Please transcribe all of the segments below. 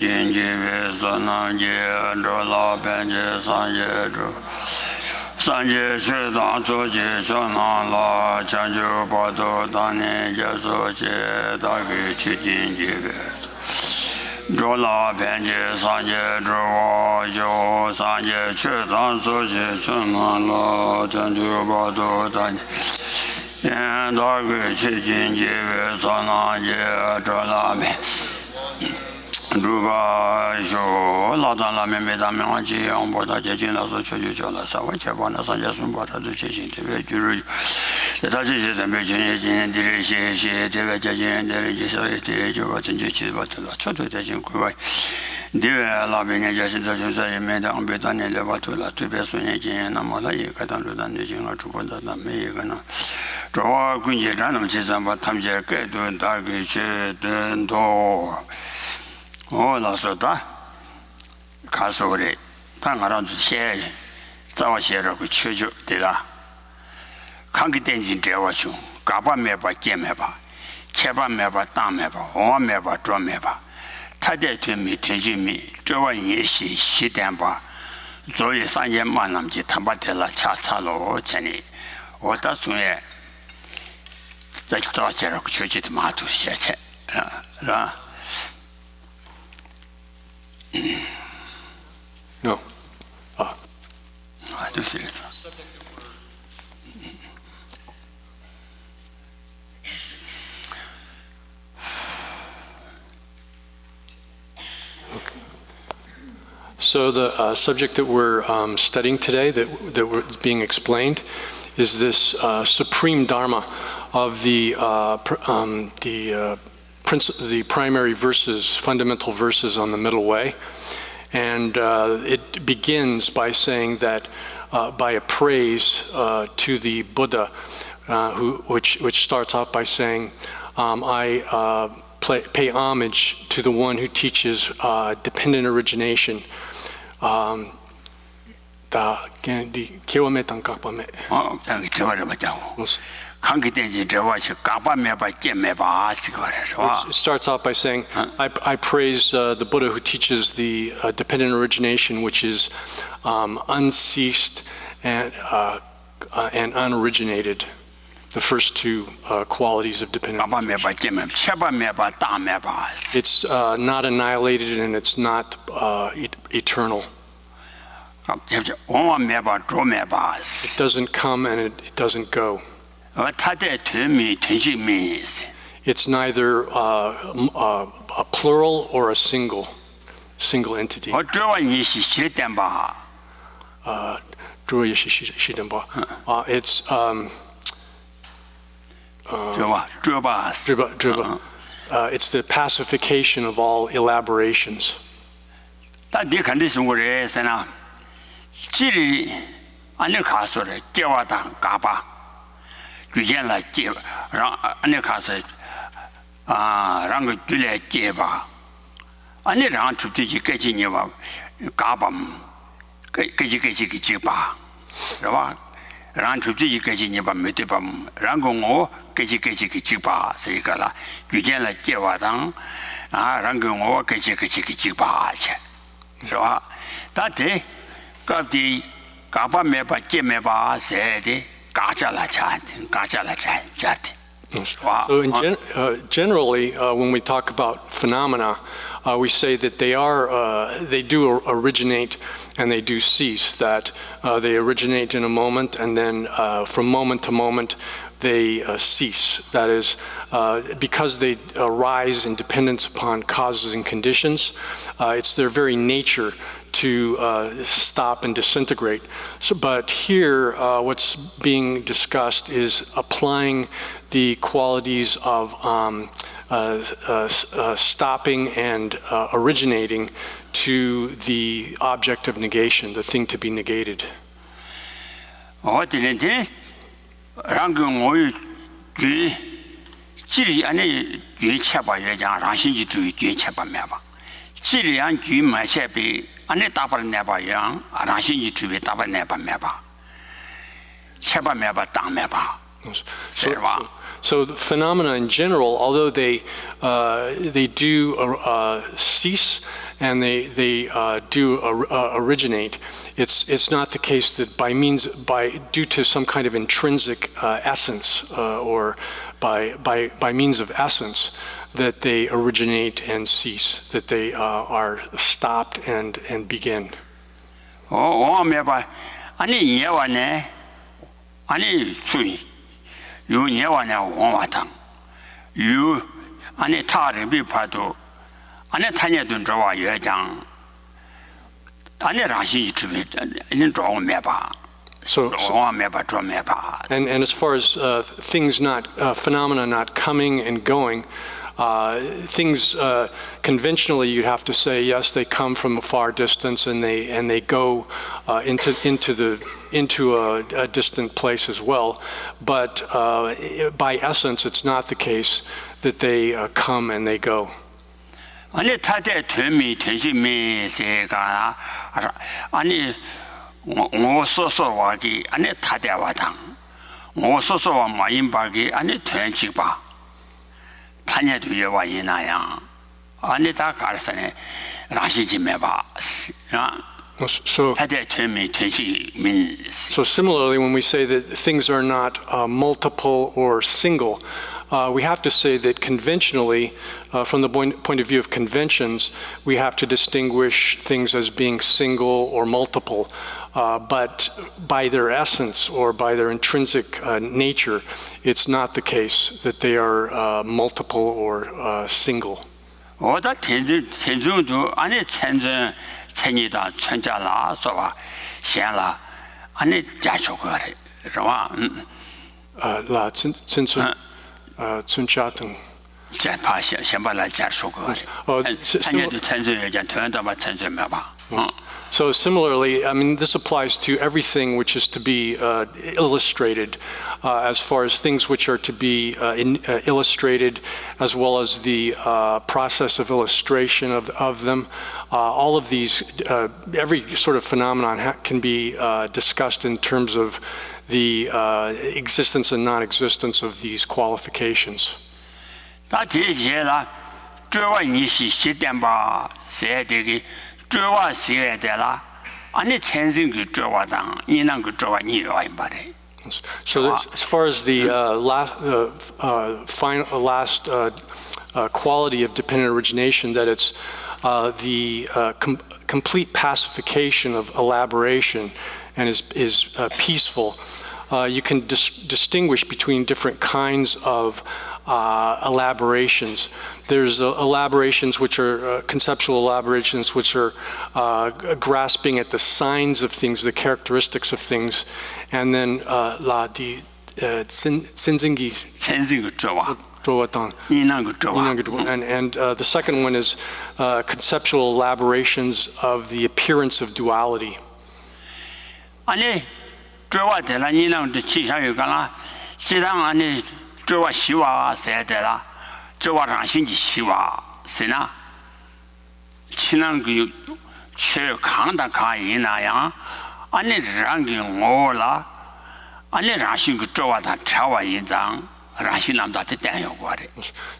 Jinji Sananji Drola Benji Sanje Dro Sanje Chedan Soji Chonan La Chanju Bado Dani Jasoji Dagi Chijinji Drola Benji Sanje Dro Jo Sanje Chedan Soji Chonan La Chanju Bado Dani Dagi Chijinji Sananji Drola Benji Ruba Sho, Ladan la Memeda Manji, on board a judging as a Chojola, Savachabana, Sanjasun Bota, the Chasing, the Juru, the Tajis and Virginia, the Rishi, the Vajajin, the Registrated, Jovatin, but the Choto Tajin Kuwai. Dear loving a Jason Tajin made on Betania Levatula, to Bessunajin, and Malay, Katan, the Jing or Trupoda, Mayagana. Draw Quinji Ranum Chisam, but Tamja, doing Darkish, the door. La sota kasore pangaran she zawa shero ku chuju de la kangi denjin dewa chu gaba me ba jeme ba cheba me ba ta me ba o me ba zhuo me ba ta de tue mi tenjin mi zhuo yin xi xi dian ba zuo yi san yan ma nam ji tan ba de la cha cha lo chen ni wo da sun ye zai zawa shero ku chuju de ma tu xie che ra. No. I do see it. Okay. So the subject that we're studying today, that was being explained, is this supreme dharma of the primary verses, fundamental verses on the middle way. And it begins by saying that, by a praise to the Buddha, which starts off by saying, I pay homage to the one who teaches dependent origination. It starts off by saying, I praise the Buddha who teaches the dependent origination, which is unceased and unoriginated, the first two qualities of dependent origination. It's not annihilated and it's not eternal. It doesn't come and it doesn't go. It's neither a plural or a single entity. It's it's the pacification of all elaborations. So generally, when we talk about phenomena, we say that they do originate and they do cease, that they originate in a moment and then from moment to moment they cease. That is, because they arise in dependence upon causes and conditions, it's their very nature to stop and disintegrate. But here, what's being discussed is applying the qualities of stopping and originating to the object of negation, the thing to be negated. So the phenomena in general, although they do cease and they do originate, it's not the case that due to some kind of intrinsic essence or by means of essence that they originate and cease, that they are stopped and begin. 아니 예와네 아니 수이 유 예와네 원와당 유 아니 타르비 파도 아니 타녀든 저와 여장 아니 라시 주비 인 조메바 So and as far as things not phenomena not coming and going, things conventionally you'd have to say yes, they come from a far distance and they go into a distant place as well. But by essence, it's not the case that they come and they go. 아니 타대 되미 되시미 세가 아니 오소소와기 아니 타대와당 오소소와 마인바기 아니 된지바 타녀도 예와 이나야 아니 다 가르사네 라시지메바 So similarly, when we say that things are not multiple or single, we have to say that conventionally, from the point of view of conventions, we have to distinguish things as being single or multiple. But by their essence or by their intrinsic nature, it's not the case that they are multiple or single. 천이다 천자라 소와 셴라 아니 자쇼거래 저와 라 진순 춘차등 제파 셴발라 자쇼거래 천이도 천저여자 전다마 천저메바 So similarly, I mean, this applies to everything which is to be illustrated, as far as things which are to be illustrated, as well as the process of illustration of them. All of these, every sort of phenomenon can be discussed in terms of the existence and non-existence of these qualifications. So as far as the last quality of dependent origination, that it's the complete pacification of elaboration and is peaceful. You can distinguish between different kinds of elaborations. There's elaborations which are conceptual elaborations which are grasping at the signs of things, the characteristics of things, and then tsinzingi. And the second one is conceptual elaborations of the appearance of duality.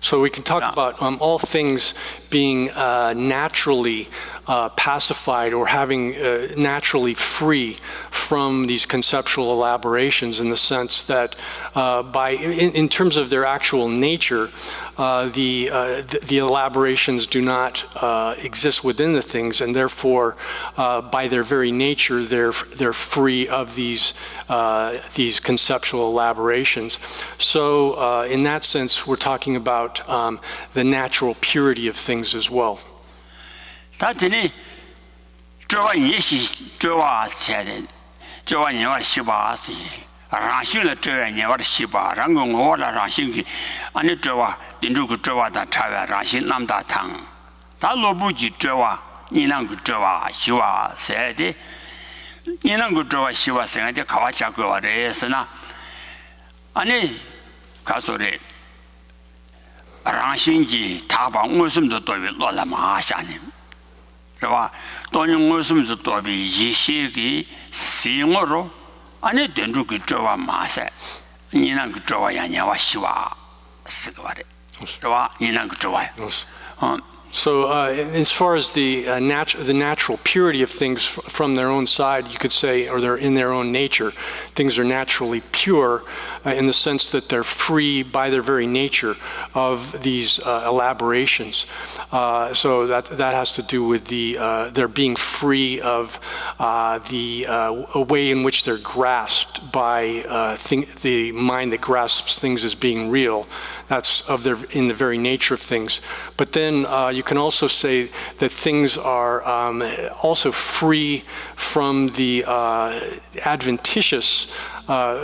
So we can talk about all things being naturally pacified or having naturally free from these conceptual elaborations, in the sense that in terms of their actual nature, the elaborations do not exist within the things, and therefore by their very nature they're free of these conceptual elaborations. So in that sense, we're talking about the natural purity of things as well. So as far as the natural purity of things from their own side, you could say, or they're in their own nature, things are naturally pure in the sense that they're free by their very nature of these elaborations. So that has to do with their being free of a way in which they're grasped by the mind that grasps things as being real. That's in the very nature of things. But then you can also say that things are also free from the adventitious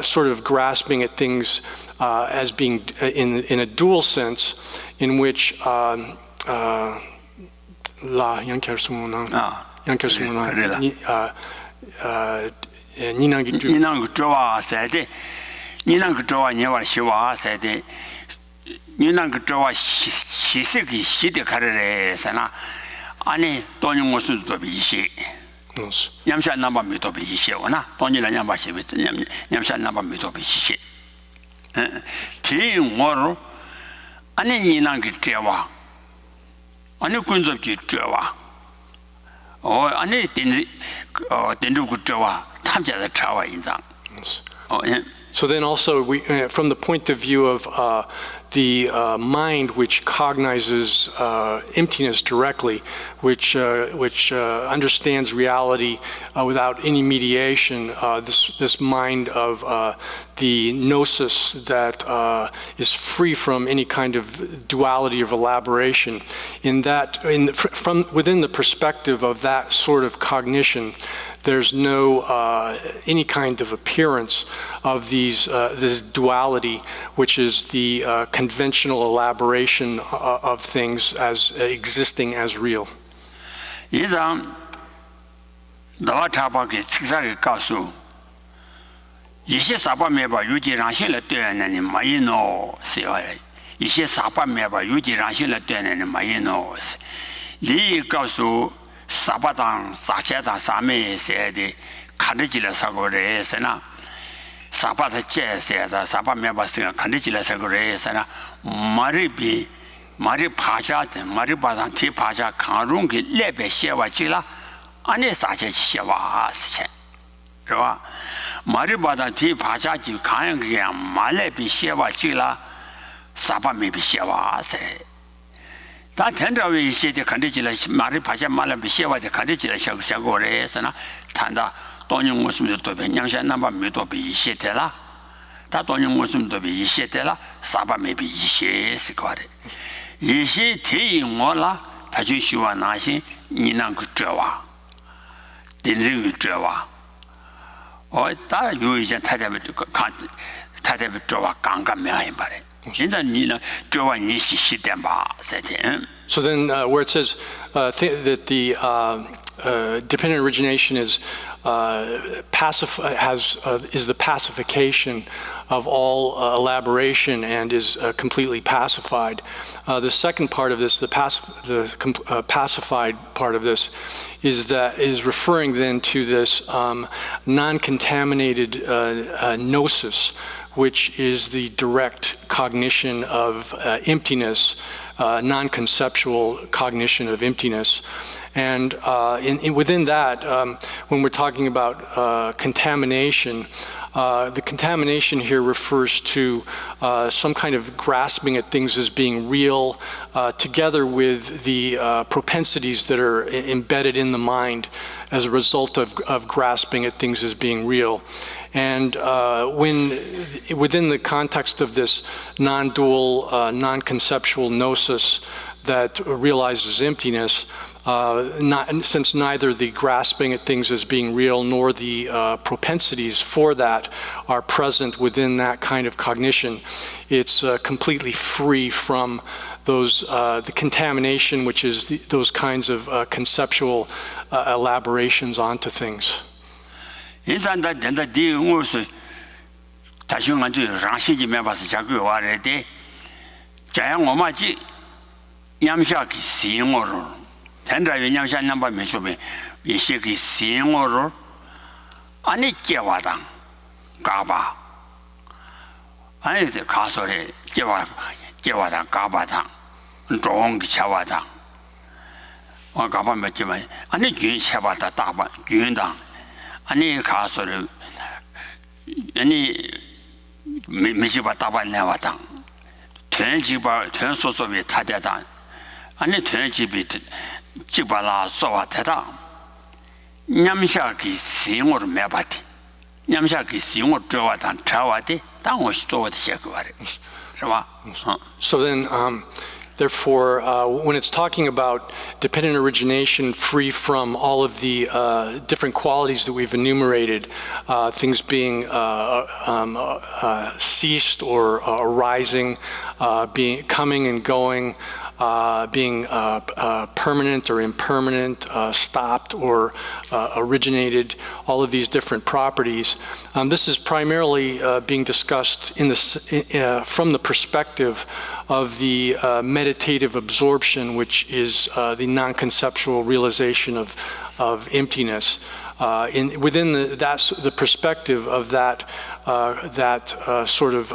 sort of grasping at things as being in a dual sense, in which 니는 그 저와 시식이 시대 가르래서나 아니 돈이 무슨 또 비시 냠샤 남바 미도 비시오나 돈이라 냠바 시비 냠샤 남바 미도 비시 대응으로 아니 니는 그 저와 아니 군접기 저와 아니 된주 그 저와 탐자의 차와 인장 So then also, from the point of view of the mind which cognizes emptiness directly, which understands reality without any mediation, this mind of the gnosis that is free from any kind of duality of elaboration, from within the perspective of that sort of cognition, there's no any kind of appearance of this duality, which is the conventional elaboration of things as existing as real. 이장 나와 타바게 식사를 가수 이些사바 매바 유지랑신을 되는 마이노 세요 이些사바 매바 유지랑신을 되는 마이노 리 가수 사바당 사체당 사매세데 카르지라 사고레스나 사바다 제세다 사바 매바스가 카르지라 사고레스나 마리 파자데 마리바당 티 파자 강롱기 레베 셰와지라 아니 사체 셰와스체 그와 마리바당 티 파자지 강영게 말레비 셰와지라 사바 매비 셰와세 다 텐더위 시대 컨디지라 말이 바자 말은 비셔와데 컨디지라 샤고레스나 탄다 돈용 모습도 또 변양산 남바 미도 비시테라 다 돈용 모습도 비시테라 사바메 비시스 거래 이시 대잉어라 다시 시와 나시 니난 그저와 딘진 그저와 다 유이제 타데베 저와 강감매하인 바래 So then, where it says that the dependent origination is the pacification of all elaboration and is completely pacified. The second part of this, the pacified part of this, is referring then to this non-contaminated gnosis, which is the direct cognition of emptiness, non-conceptual cognition of emptiness. And within that, when we're talking about contamination, the contamination here refers to some kind of grasping at things as being real, together with the propensities that are embedded in the mind as a result of grasping at things as being real. And within the context of this non-dual, non-conceptual gnosis that realizes emptiness, since neither the grasping at things as being real nor the propensities for that are present within that kind of cognition, it's completely free from the contamination, which is those kinds of conceptual elaborations onto things. 일단 다 된다 뒤응어서 다시 먼저 랑시지 매봐서 자꾸 와래데 자양 오마지 냠샤기 시응어로 된다 냠샤 남바 메쇼베 이시기 시응어로 아니 깨와당 가바 아니 가서래 깨와당 가바당 종기 차와당 가봐 몇지만 아니 균 샤바다 다바 균당 아니 가서를 아니 미지바 다발내와당 된지바 된소소비 타대당 아니 된지비 지바라 소와테다 냠샤기 싱어를 매바티 냠샤기 싱어 저와당 차와티 당원시 저와티 시작거래 그봐 So then, therefore, when it's talking about dependent origination free from all of the different qualities that we've enumerated, things being ceased or arising, being coming and going, being permanent or impermanent, stopped or originated, all of these different properties. This is primarily being discussed in from the perspective of the meditative absorption, which is the non-conceptual realization of emptiness. Within the perspective of that sort of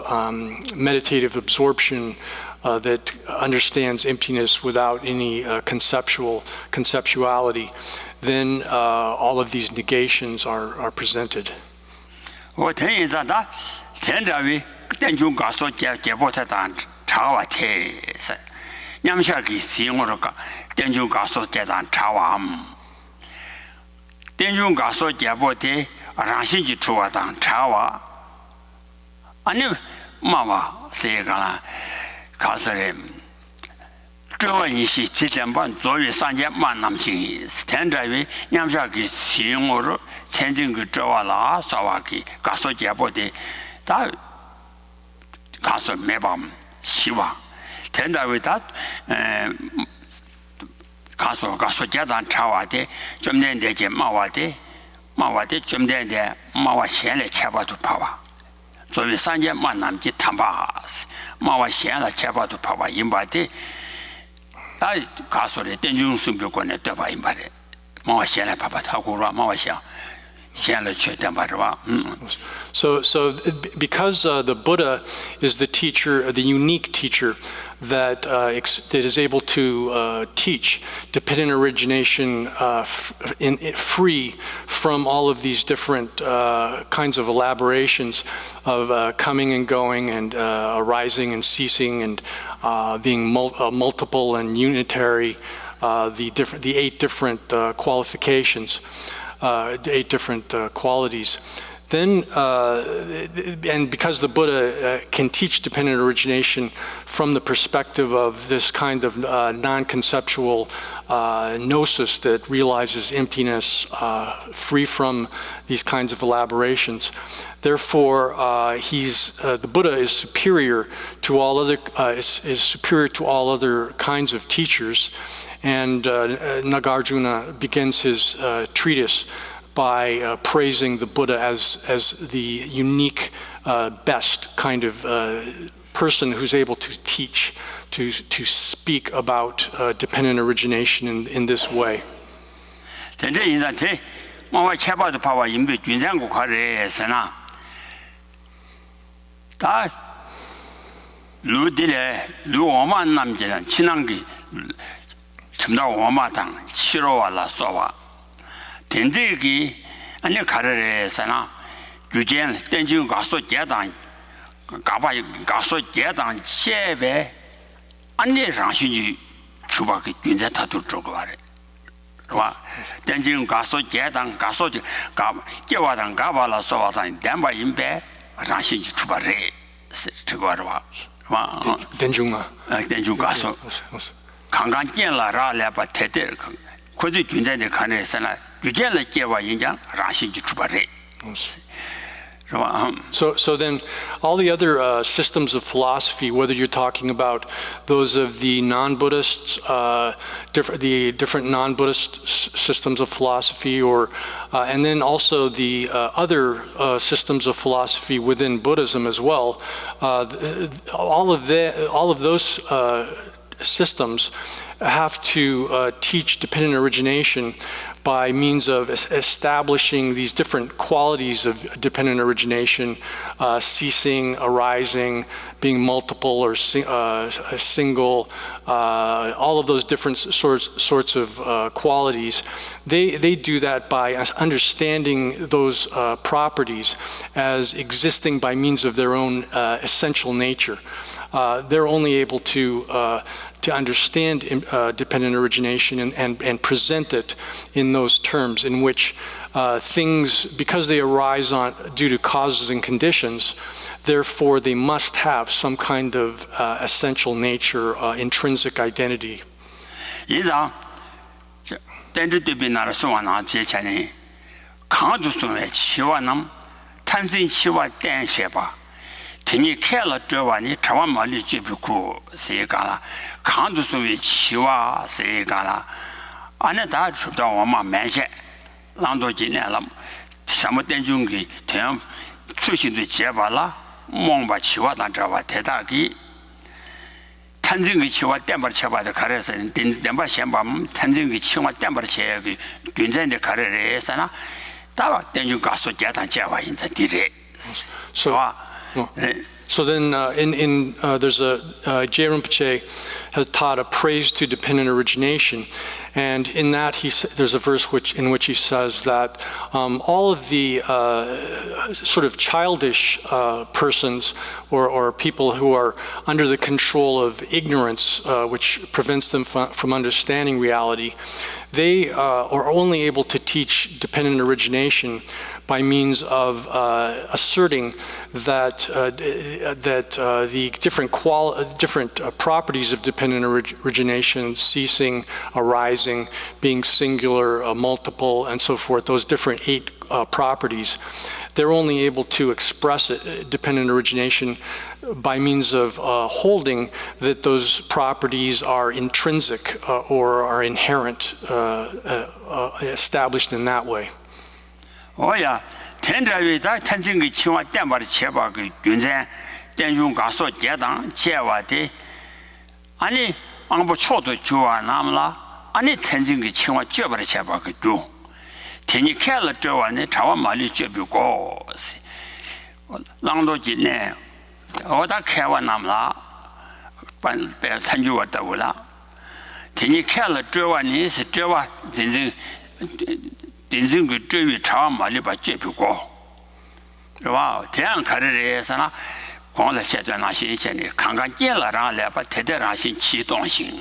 meditative absorption that understands emptiness without any conceptuality, then all of these negations are presented. 차와테서 냠샤기 싱어로가 땡중 가서 제단 차와함 땡중 가서 제보테 라신지 추와당 차와 아니 마마 세가라 가서래 저원이시 지점반 조위 산제 만남신 스탠드위 냠샤기 싱어로 천진 그 저와라 사와기 가서 제보테 다 가서 매밤 시와 된다고다 가서 재단 차와데 좀 된대지 마와데 좀 된대 마와 현래 쳐봐도 봐봐 저기 산제 만남지 탐바 마와 현래 쳐봐도 봐봐 임바데 다 가서래 땡중 승벽권에 떠봐 임바데 마와 현래 봐봐 타고라 마와 So because the Buddha is the teacher, the unique teacher that is able to teach dependent origination free from all of these different kinds of elaborations of coming and going and arising and ceasing and being multiple and unitary, the 8 different qualifications. 8 different qualities. Then, and because the Buddha can teach dependent origination from the perspective of this kind of non-conceptual gnosis that realizes emptiness free from these kinds of elaborations, therefore, the Buddha is superior to all other kinds of teachers. And Nagarjuna begins his treatise by praising the Buddha as the unique, best kind of person who's able to teach, to speak about dependent origination in this way. 첨다 오마당 치료와라 쏘와 된대기 아니 가르래서나 유전 땡중 가서 제당 가봐 가서 제당 제배 아니 장신이 주박이 군자 다들 저거 말해 와 땡중 가서 제당 가서 가 제와당 가봐라 쏘와당 담바 임배 장신이 주바래 저거 와 땡중마 땡중 가서 강간见了 라바 테데 거기 군자의 간에서나 유전을 깨와 인장 라신지 주바래. So then all the other systems of philosophy, whether you're talking about those of the non-Buddhists, the different non-Buddhist systems of philosophy, or and then also the other systems of philosophy within Buddhism as well, all of those systems have to teach dependent origination by means of establishing these different qualities of dependent origination, ceasing, arising, being multiple or single, all of those different sorts of qualities. They do that by understanding those properties as existing by means of their own essential nature. They're only able to understand dependent origination and present it in those terms in which things, because they arise due to causes and conditions, therefore they must have some kind of essential nature, intrinsic identity. 以上，但是对比那的说话呢，这前呢，抗住说的期望呢，产生期望感谢吧。 听你看了这话，你吃完毛里就不苦，谁干了？看住所谓气哇，谁干了？俺那大吃不到我们慢些，让多几年了，什么点钟给这样出现的结巴了，忙把气哇当这话太大给，谈这个气哇点把气哇的开始是，点把先把谈这个气哇点把的气给军人的开始来是呢，大把点钟告诉家长结巴因在地里，是吧？ So then there's J. Rinpoche has taught a praise to dependent origination. And in that, there's a verse in which he says that all of the sort of childish persons or people who are under the control of ignorance, which prevents them from understanding reality, they are only able to teach dependent origination by means of asserting that the different properties of dependent origination, ceasing, arising, being singular, multiple, and so forth, those different 8 properties, they're only able to express dependent origination by means of holding that those properties are intrinsic or are inherent, established in that way. 哦呀，天这位他这个情况电把的切把给军人，电用刚说接档接完的，俺呢俺不瞧着就完那么了，俺呢天这个情况接把的切把给丢，天你看了这完呢，查完马里接不高是，让到今年，我他看完那么了，把天就我到了，天你看了这完呢是这完真正。 真正个这位长马里把接不高，是吧？这样看的人是呢，光在现在那些钱呢，看看见了让来把太太让心启动性，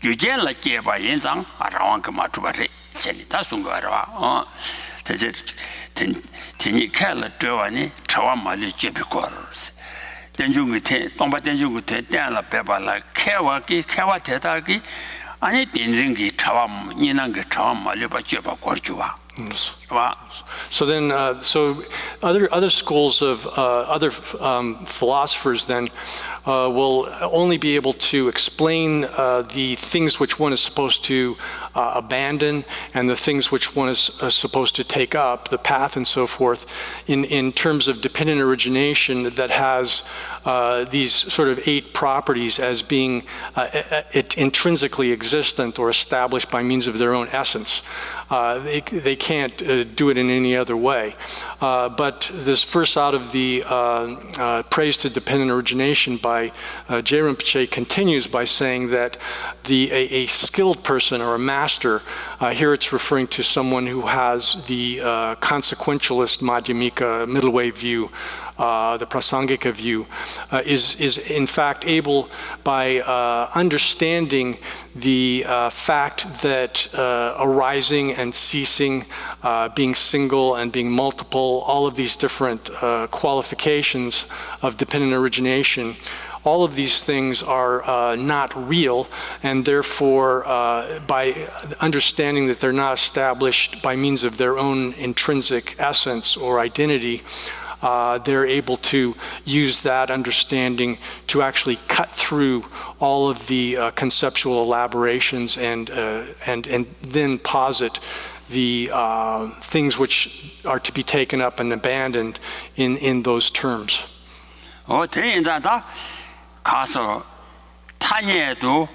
就见了接把人长啊，让我干嘛做这钱呢？他送过是吧？啊，他这听你看了这玩意，长马里接不高是。电就个天，当把电就个天点了，别把了开我太太给。 아니 딘징기 차와 니난게 차와 말려봐 줘봐 거주와. So then, so other schools of other philosophers then will only be able to explain the things which one is supposed to abandon and the things which one is supposed to take up, the path and so forth, in terms of dependent origination that has these sort of 8 properties as being intrinsically existent or established by means of their own essence. They can't do it in any other way. But this verse out of the Praise to Dependent Origination by J. Rinpoche continues by saying that a skilled person or a master, here it's referring to someone who has the consequentialist Madhyamika middle way view, the Prasangika view, is in fact able by understanding the fact that arising and ceasing, being single and being multiple, all of these different qualifications of dependent origination, all of these things are not real, and therefore by understanding that they're not established by means of their own intrinsic essence or identity, they're able to use that understanding to actually cut through all of the conceptual elaborations and then posit the things which are to be taken up and abandoned in those terms. 가서 타녀도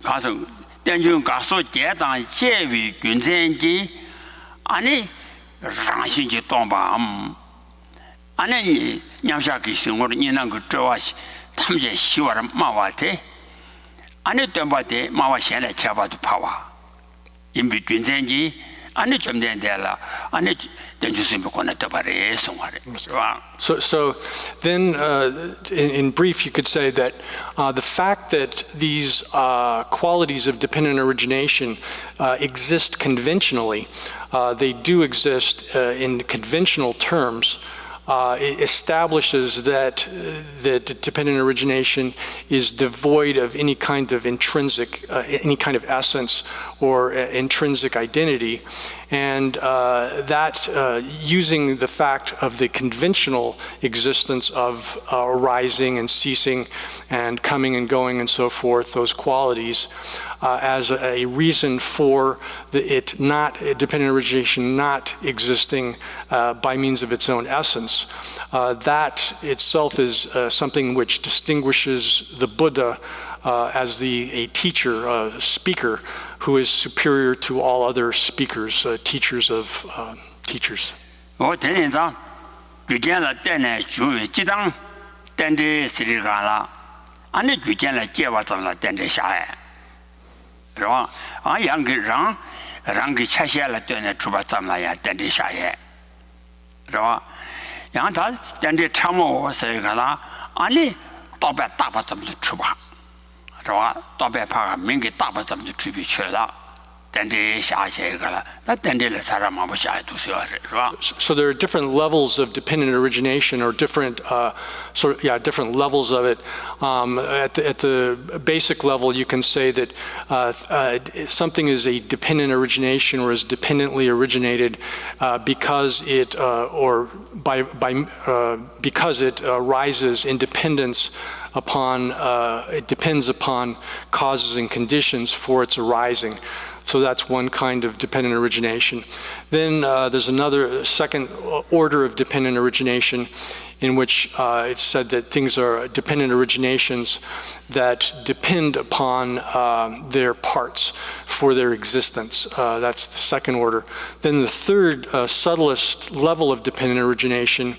가서 땡중 가서 제당 제위 균전기 아니 랑신지 동밤 아니 냠샤기 생활을 니는 그 좋아시 탐제 시와를 마와테 아니 덤바데 마와 현에 잡아도 파와 인비 균전기 아니 좀 된데라 아니 땡주스 먹고는 더 바래 송화래 So then, in brief, you could say that the fact that these qualities of dependent origination exist conventionally, they do exist in conventional terms, it establishes that dependent origination is devoid of any kind of intrinsic, any kind of essence or intrinsic identity, and that using the fact of the conventional existence of arising and ceasing and coming and going and so forth, those qualities, as a reason for dependent origination not existing by means of its own essence. That itself is something which distinguishes the Buddha as a teacher, a speaker, who is superior to all other speakers, teachers of teachers. So there are different levels of dependent origination, or different different levels of it. At the basic level, you can say that something is a dependent origination or is dependently originated because it because it arises in dependence upon it depends upon causes and conditions for its arising. So that's one kind of dependent origination. Then there's another second order of dependent origination in which it's said that things are dependent originations that depend upon their parts for their existence. That's the second order. Then the third subtlest level of dependent origination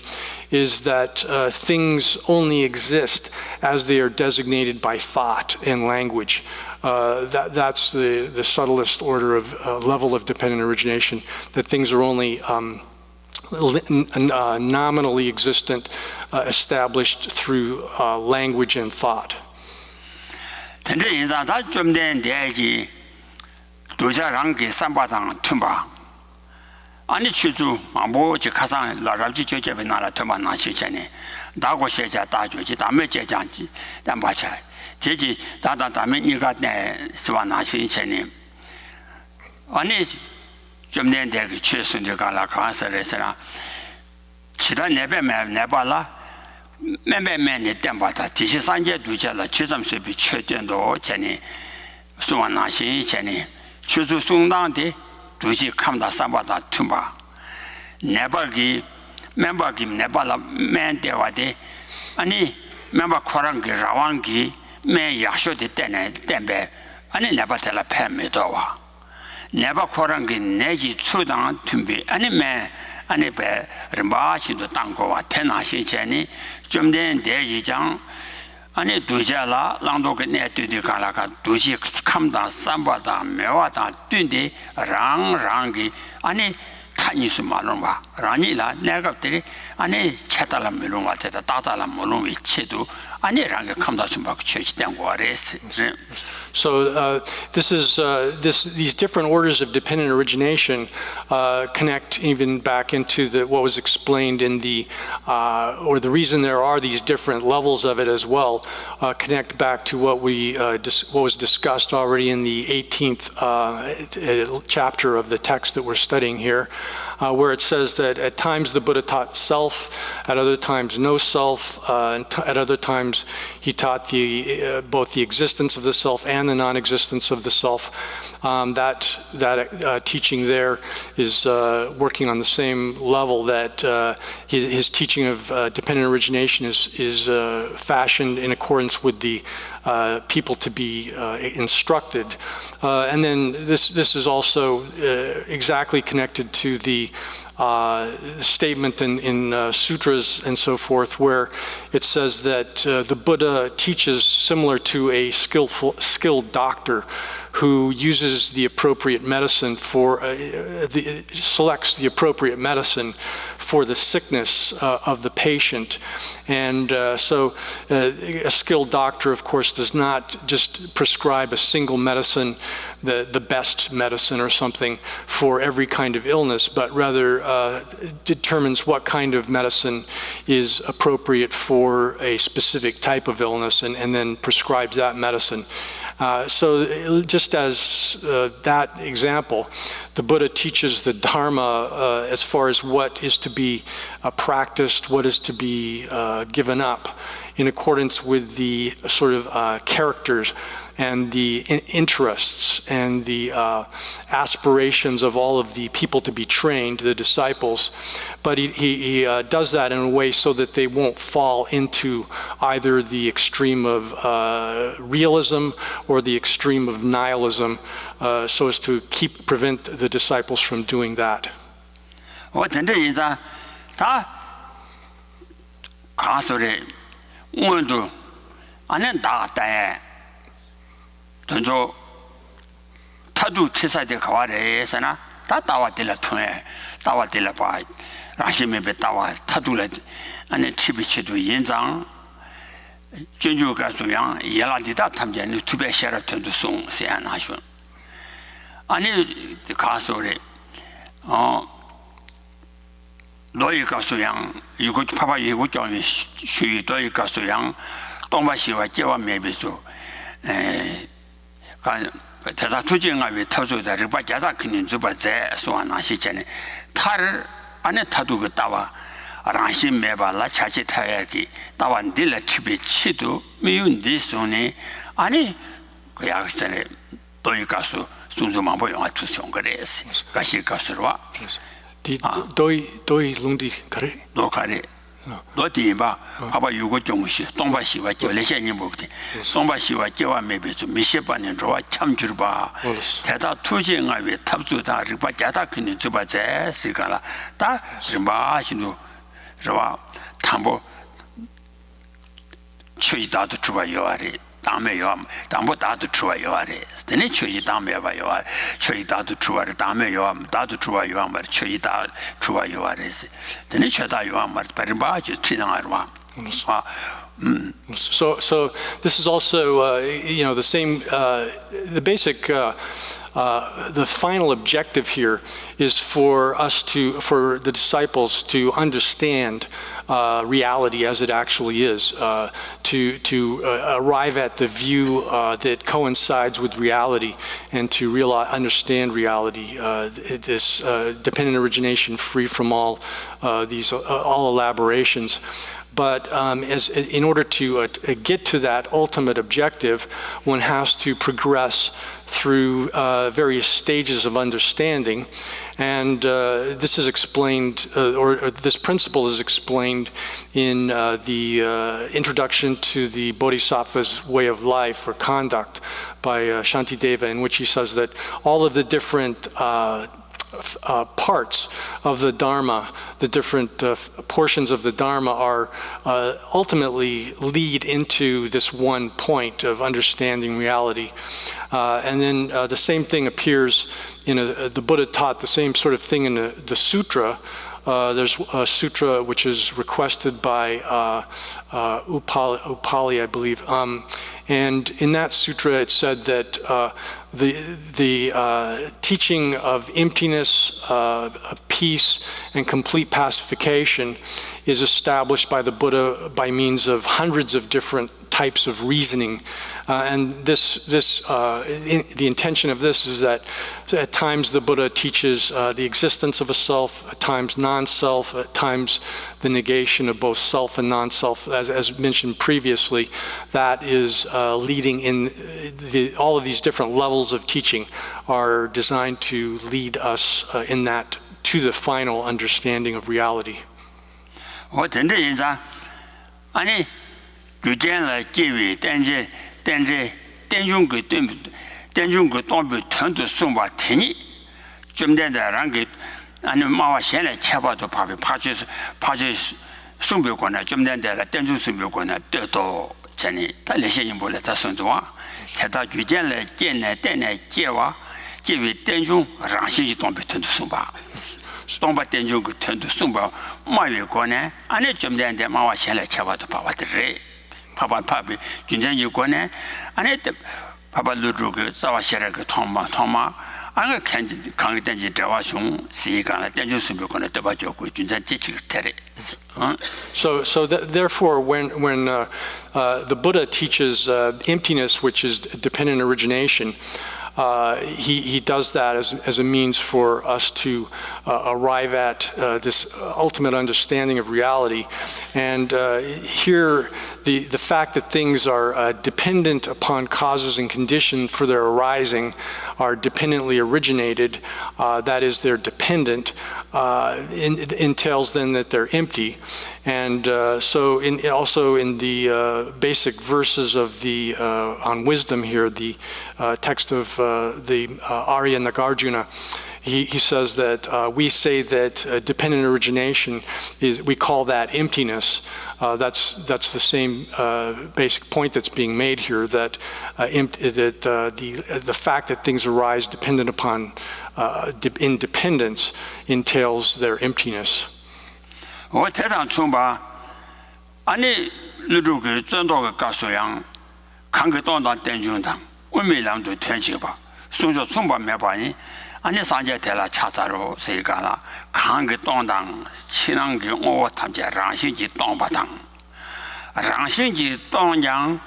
is that things only exist as they are designated by thought and language. That's the subtlest order of level of dependent origination, that things are only nominally existent, established through language and thought. 아니 추주 뭐지 가상 라랍지 저제베 나라 더만 나시잖니 다고 세자 다주지 담에 제장지 담바차 제지 다다 담에 니가 내 스와 나시잖니 아니 좀 내게 최선을 가라 가서래서나 지다 내배매 내발라 매매매네 땜바다 디시산제 두자라 지점수비 최된도 전에 스와 나시잖니 추주 송당데 두지 감다 삼바다 툼바 네바기 멤버기 네발라 맨데와데 아니 멤버 코랑기 라왕기 매 야쇼데 때네 땜베 아니 네바텔라 팸메도와 네바 코랑기 내지 추당 툼비 아니 매 아니 배 림바시도 땅고와 테나시체니 좀된 대지장 아니 두자라 랑도게 내뜨디 가라가 두지 감다 삼바다 메와다 뛴디 랑랑기 아니 타니스 말로마 라니라 내가들이 아니 차달라 메롱와 때다 따달라 모롱 위치도 아니 랑게 감다 좀 받고 쳐지된 거래스. So these different orders of dependent origination connect even back into what was explained in or the reason there are these different levels of it as well, connect back to what was discussed already in the 18th chapter of the text that we're studying here, where it says that at times the Buddha taught self, at other times no self, and at other times he taught both the existence of the self and the non-existence of the self. that teaching there is working on the same level that his teaching of dependent origination is fashioned in accordance with the people to be instructed. And then this is also exactly connected to the statement in sutras and so forth, where it says that the Buddha teaches similar to a skilled doctor who uses the appropriate medicine selects the appropriate medicine for the sickness of the patient. And so a skilled doctor, of course, does not just prescribe a single medicine, the best medicine or something for every kind of illness, but rather determines what kind of medicine is appropriate for a specific type of illness and then prescribes that medicine. So just as that example, the Buddha teaches the Dharma as far as what is to be practiced, what is to be given up in accordance with the sort of characters and the interests and the aspirations of all of the people to be trained, the disciples. But he does that in a way so that they won't fall into either the extreme of realism or the extreme of nihilism, so as to prevent the disciples from doing that. 던조 타두 치사데 가와레서나 다 따와딜라 통해 따와딜라 봐 라시메베 따와 타두레 아니 티비치도 인장 전주가 소양 예라디다 탐제니 투베 샤라튼도 송세안하쇼 아니 가소레 너희가 소양 이거 파파 이거 좀 쉬이 너희가 소양 동바시와 제와 메베소 대다 투쟁아 왜 터져다 르바자다 그는 주바제 소하나시잖아 타를 안에 타두고 따와 라시 메발라 차치 타야기 따완딜라 티비 치도 미운디 소니 아니 그 약선에 또이 가수 순수만 보여 투성 그래서 가시 가수와 도이 룽디 그래 너 가래 너 뒤봐 봐봐 이거 정시 동바시와 저래셔니 먹지 동바시와 저와 매베서 미셰반년 좋아 참 줄봐 대다 투쟁아 왜 탑수다 르바자다 그는 주바제 시가라 다 르바신도 저와 탐보 최이다도 주바요 아래 다음에요 담보 다도 주와요 아래 드네 최이 다음에 봐요 최이다도 주와를 다음에요 다도 주와요 말 최이다 주와요 아래서 드네 최다요 말 바르바지 지나가르와 So this is also the same the basic the final objective here is for the disciples to understand reality as it actually is, to arrive at the view that coincides with reality, and to understand reality. This dependent origination, free from all these all elaborations. But in order to get to that ultimate objective, one has to progress through various stages of understanding. And this is explained, or this principle is explained in the introduction to the Bodhisattva's way of life or conduct by Shantideva, in which he says that all of the different parts of the Dharma, the different portions of the Dharma are ultimately lead into this one point of understanding reality. And then the same thing appears in the Buddha taught the same sort of thing in the sutra. There's a sutra which is requested by Upali, I believe. And in that sutra it said that the teaching of emptiness, of peace, and complete pacification is established by the Buddha by means of hundreds of different types of reasoning And the intention of this is that at times the Buddha teaches the existence of a self, at times non-self, at times the negation of both self and non-self, as mentioned previously. That is leading in all of these different levels of teaching are designed to lead us in that to the final understanding of reality. 我真正印象，安尼遇见了机会，但是电中个当被团队送把天呢，今天的人个，安尼妈妈现在吃饱都怕送别过来，今天的了电中送别过来得到真的，他那些人不来他送走啊，他遇见了见了电来接哇，机会电中让些就当被团队送把。 当把电中个团队送把马月过呢，安尼今天的妈妈先来吃饭都爸爸的人，爸比今天有过呢，安尼的爸爸录住个早晚写了个汤妈，安个看个电视电话熊，是一个了电中送别过来都把交过，今天这个太嘞，So therefore, when the Buddha teaches emptiness, which is dependent origination. He does that as a means for us to arrive at this ultimate understanding of reality. And here, the fact that things are dependent upon causes and conditions for their arising are dependently originated, that is, they're dependent, entails then that they're empty. And so also in the basic verses of the on wisdom here, the text of the Arya Nagarjuna, he says that we say that dependent origination we call that emptiness. That's the same basic point that's being made here, that the fact that things arise dependent upon independence entails their emptiness. 我台上从吧，安尼如果转到个高素养，看个当电中堂，我们两都天气吧，所以说从吧没办法。 안에 산재 대라 차사로 세가라 강게 동당 친한게 오 탐제 랑신지 동바당 랑신지 동양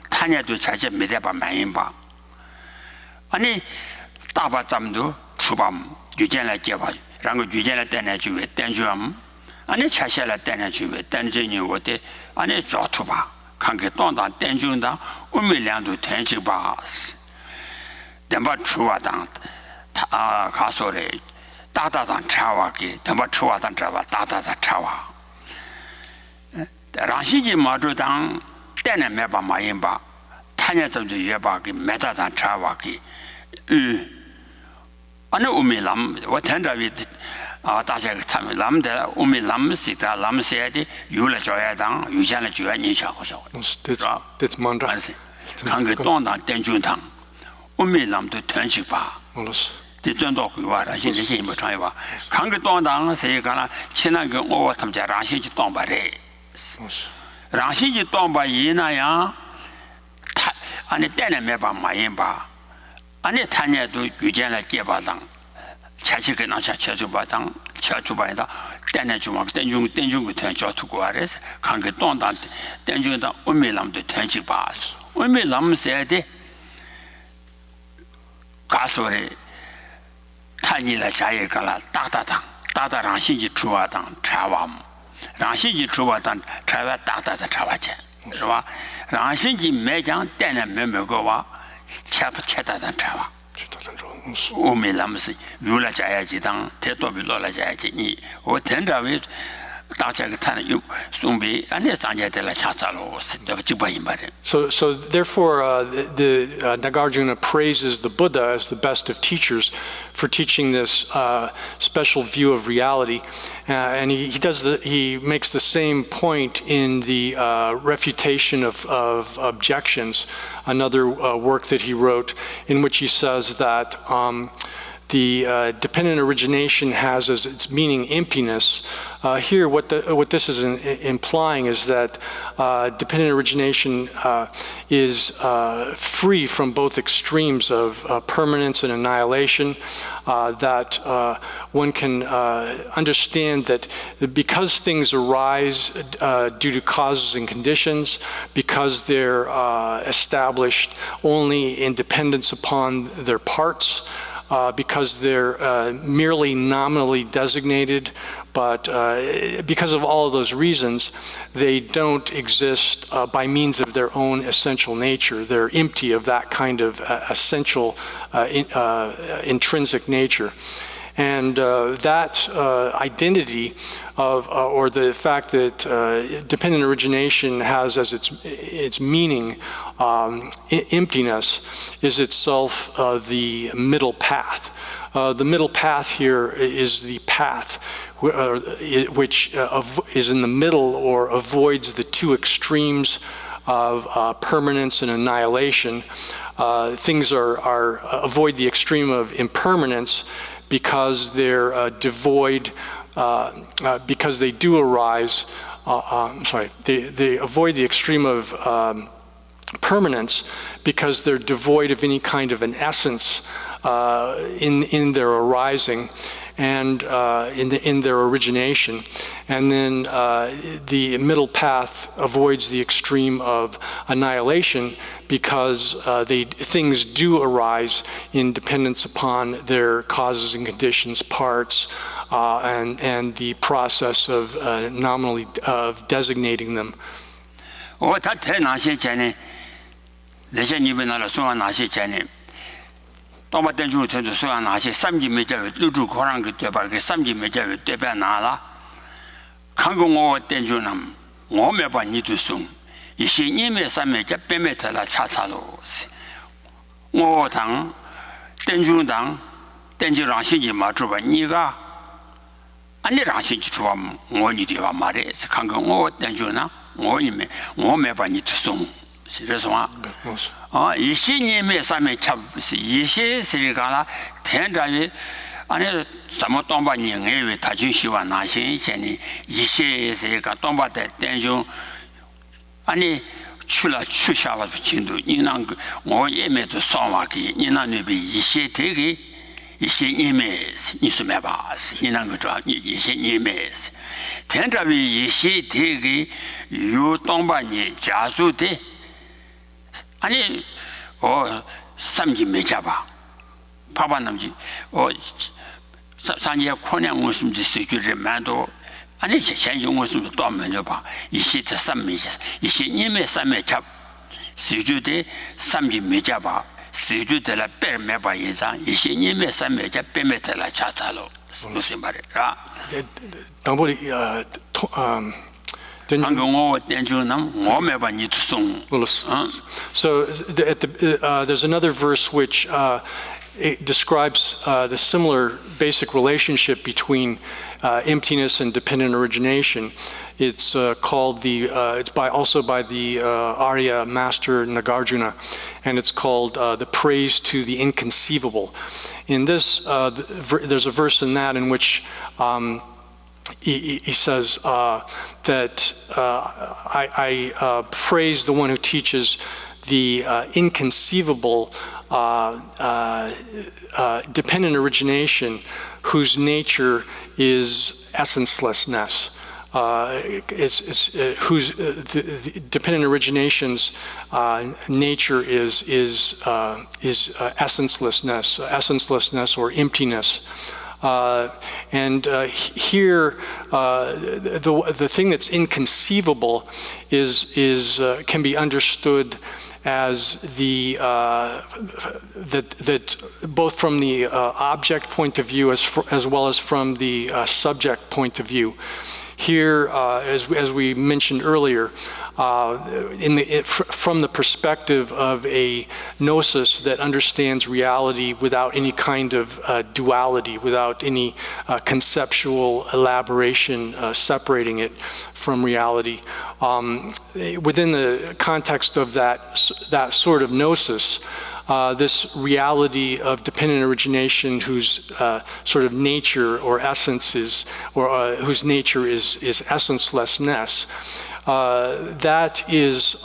타녀도 자제 메대바 많이바 아니 따바잠도 추밤 유전라 개바 랑고 유전라 때내 주에 땡주함 아니 차샤라 때내 주에 땡제니 오데 아니 저투바 강게 동당 땡준다 우미량도 텐지바 덴바 추와당 가소래 따다단 차와기 담바 추와단 차와 따다다 차와 라시지 마주당 때는 매바 마인바 타녀점도 예바기 매다단 차와기 아니 우미람 와텐다비 다시 타면 람데 우미람 시다 람세야디 유라줘야당 유전의 주야 인샤고죠 That's mantra. 강게 동당 땡준당 우미람도 ten식바 这转到回话了，现在现没传话。看个当当谁讲了？前那个我他们家让先去当把嘞，让先去当把伊那样，他俺那带来没把买人吧，俺那他呢都遇见了结巴当，前期跟那下切出把当，切出把当，带来就往电中个团交出过来是，看个当当电中当我们那么的团去把，我们那么谁的？告诉嘞。 타니来家也干了，大让信息出发当查瓦，让信息出发当查瓦大的查瓦钱，是吧？让信息没讲带来没个哇，切大当查瓦。我们那么是有了家也去当，太多比落了家也去你，我听着为。 So therefore, the Nagarjuna praises the Buddha as the best of teachers for teaching this special view of reality, and he makes the same point in the refutation of objections, another work that he wrote, in which he says that. the dependent origination has as its meaning emptiness. Here, what this is implying is that dependent origination is free from both extremes of permanence and annihilation, that one can understand that because things arise due to causes and conditions, because they're established only in dependence upon their parts, because they're merely nominally designated, but because of all of those reasons, they don't exist by means of their own essential nature. They're empty of that kind of essential intrinsic nature. And that identity of, or the fact that dependent origination has as its meaning emptiness is itself the middle path. The middle path here is the path which is in the middle or avoids the two extremes of permanence and annihilation. Things avoid the extreme of impermanence because they're devoid, because they do arise, they avoid the extreme of permanence because they're devoid of any kind of an essence in their arising and in their origination. And then the middle path avoids the extreme of annihilation because things do arise in dependence upon their causes and conditions, parts, and the process of nominally of designating them. Toma tenju tenju soya na shi samji meja lu ju korang ge de ba ge samji meja de ba na la kang ngo tenju nam ngo me ba ni tu sung yi xi ni me sa me ja pe me ta la cha cha lo si ngo tang tenju dang tenju rang xin ji ma zhu ba ni ga ani rang xin ji zhu ba ngo ni de ba ma re si kang ngo tenju na ngo me ba ni tu sung si re so ma 이 신님의 삶에 참 이些세리가라天然위 안에什么东巴人为他就喜欢那些现在一些세리가东巴的대중 아니去下了进度你那个我也没得上瓦给你那里边一些这个一些你们你是没吧你那个抓你一些你们天然위一些这个有东巴人家属的아니 삼지 매잡아 파바 남지 산지에 코냥 무슨지 쓰주르만도 아니 현용 무슨 또 먼저 봐 이시 삼미 이시 님의 삼매 잡 쓰주데 삼지 매잡아 쓰주데라 빼매봐 인상 이시 님의 삼매 잡 빼매들라 자자로 무슨 말이야 당보리 So there's another verse which it describes the similar basic relationship between emptiness and dependent origination. It's called it's also by the Arya master Nagarjuna, and it's called the praise to the inconceivable. In this, there's a verse in that in which he says that I praise the one who teaches the inconceivable dependent origination whose nature is essencelessness. Whose the dependent origination's nature is essencelessness or emptiness. And here, the thing that's inconceivable can be understood as that both from the object point of view as well as from the subject point of view. Here, as we mentioned earlier, from the perspective of a gnosis that understands reality without any kind of duality, without any conceptual elaboration separating it from reality, within the context of that sort of gnosis, this reality of dependent origination whose sort of nature or essence is, or whose nature is essencelessness, that is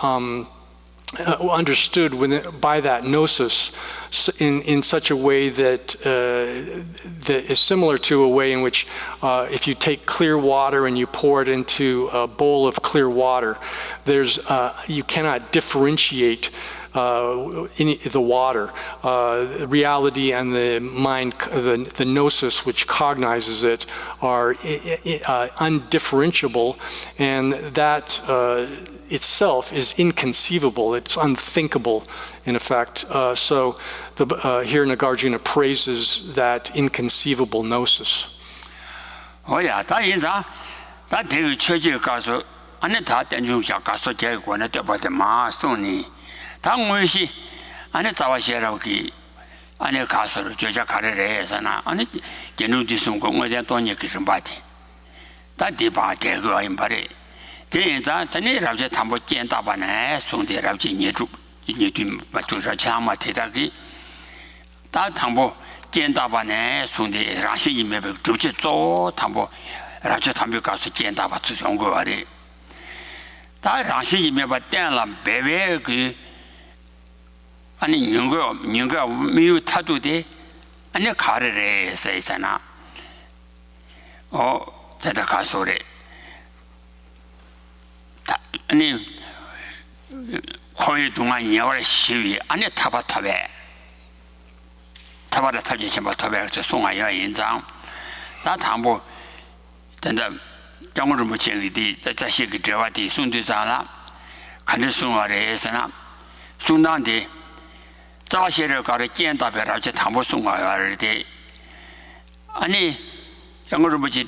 understood by that gnosis in such a way that that is similar to a way in which if you take clear water and you pour it into a bowl of clear water, you cannot differentiate the water. Reality and the mind, the gnosis which cognizes it, are undifferentiable, and that itself is inconceivable. It's unthinkable, in effect. So here Nagarjuna praises that inconceivable gnosis. Oh yeah, that is that they church 가서 안에 다 땡중자 가서 제거는 때부터 마송니 당원시 안에 자와시라고기 안에 가서 저자 가래래서나 안에 견우디 숨고 뭐냐 돈이 그좀 봐대 다 디바 제거 임바래 대인자 전에 라제 담보 见大바네 송대 라제 니주 니뒤 맞춰서 참아 대다기 다 담보 见大바네 송대 라시 임메베 주제 조 담보 라제 담보 가서 见大바 주종 거 아래 다 라시 임메바 땡라 베베 그 아니 인가 미유 타도데 아니 가래래서 있잖아 대다 가소래 아니 거의 동안 예월 시위 안에 타바타베 타바라 타지 셴바타베 저 송아야 인장 나 담보 된다 장으로 뭐 쟁이디 자식 그 저와디 순두자라 간들 송아래서나 순단데 자시를 가르 见大别저 담보 송아야르데 아니 장으로 뭐지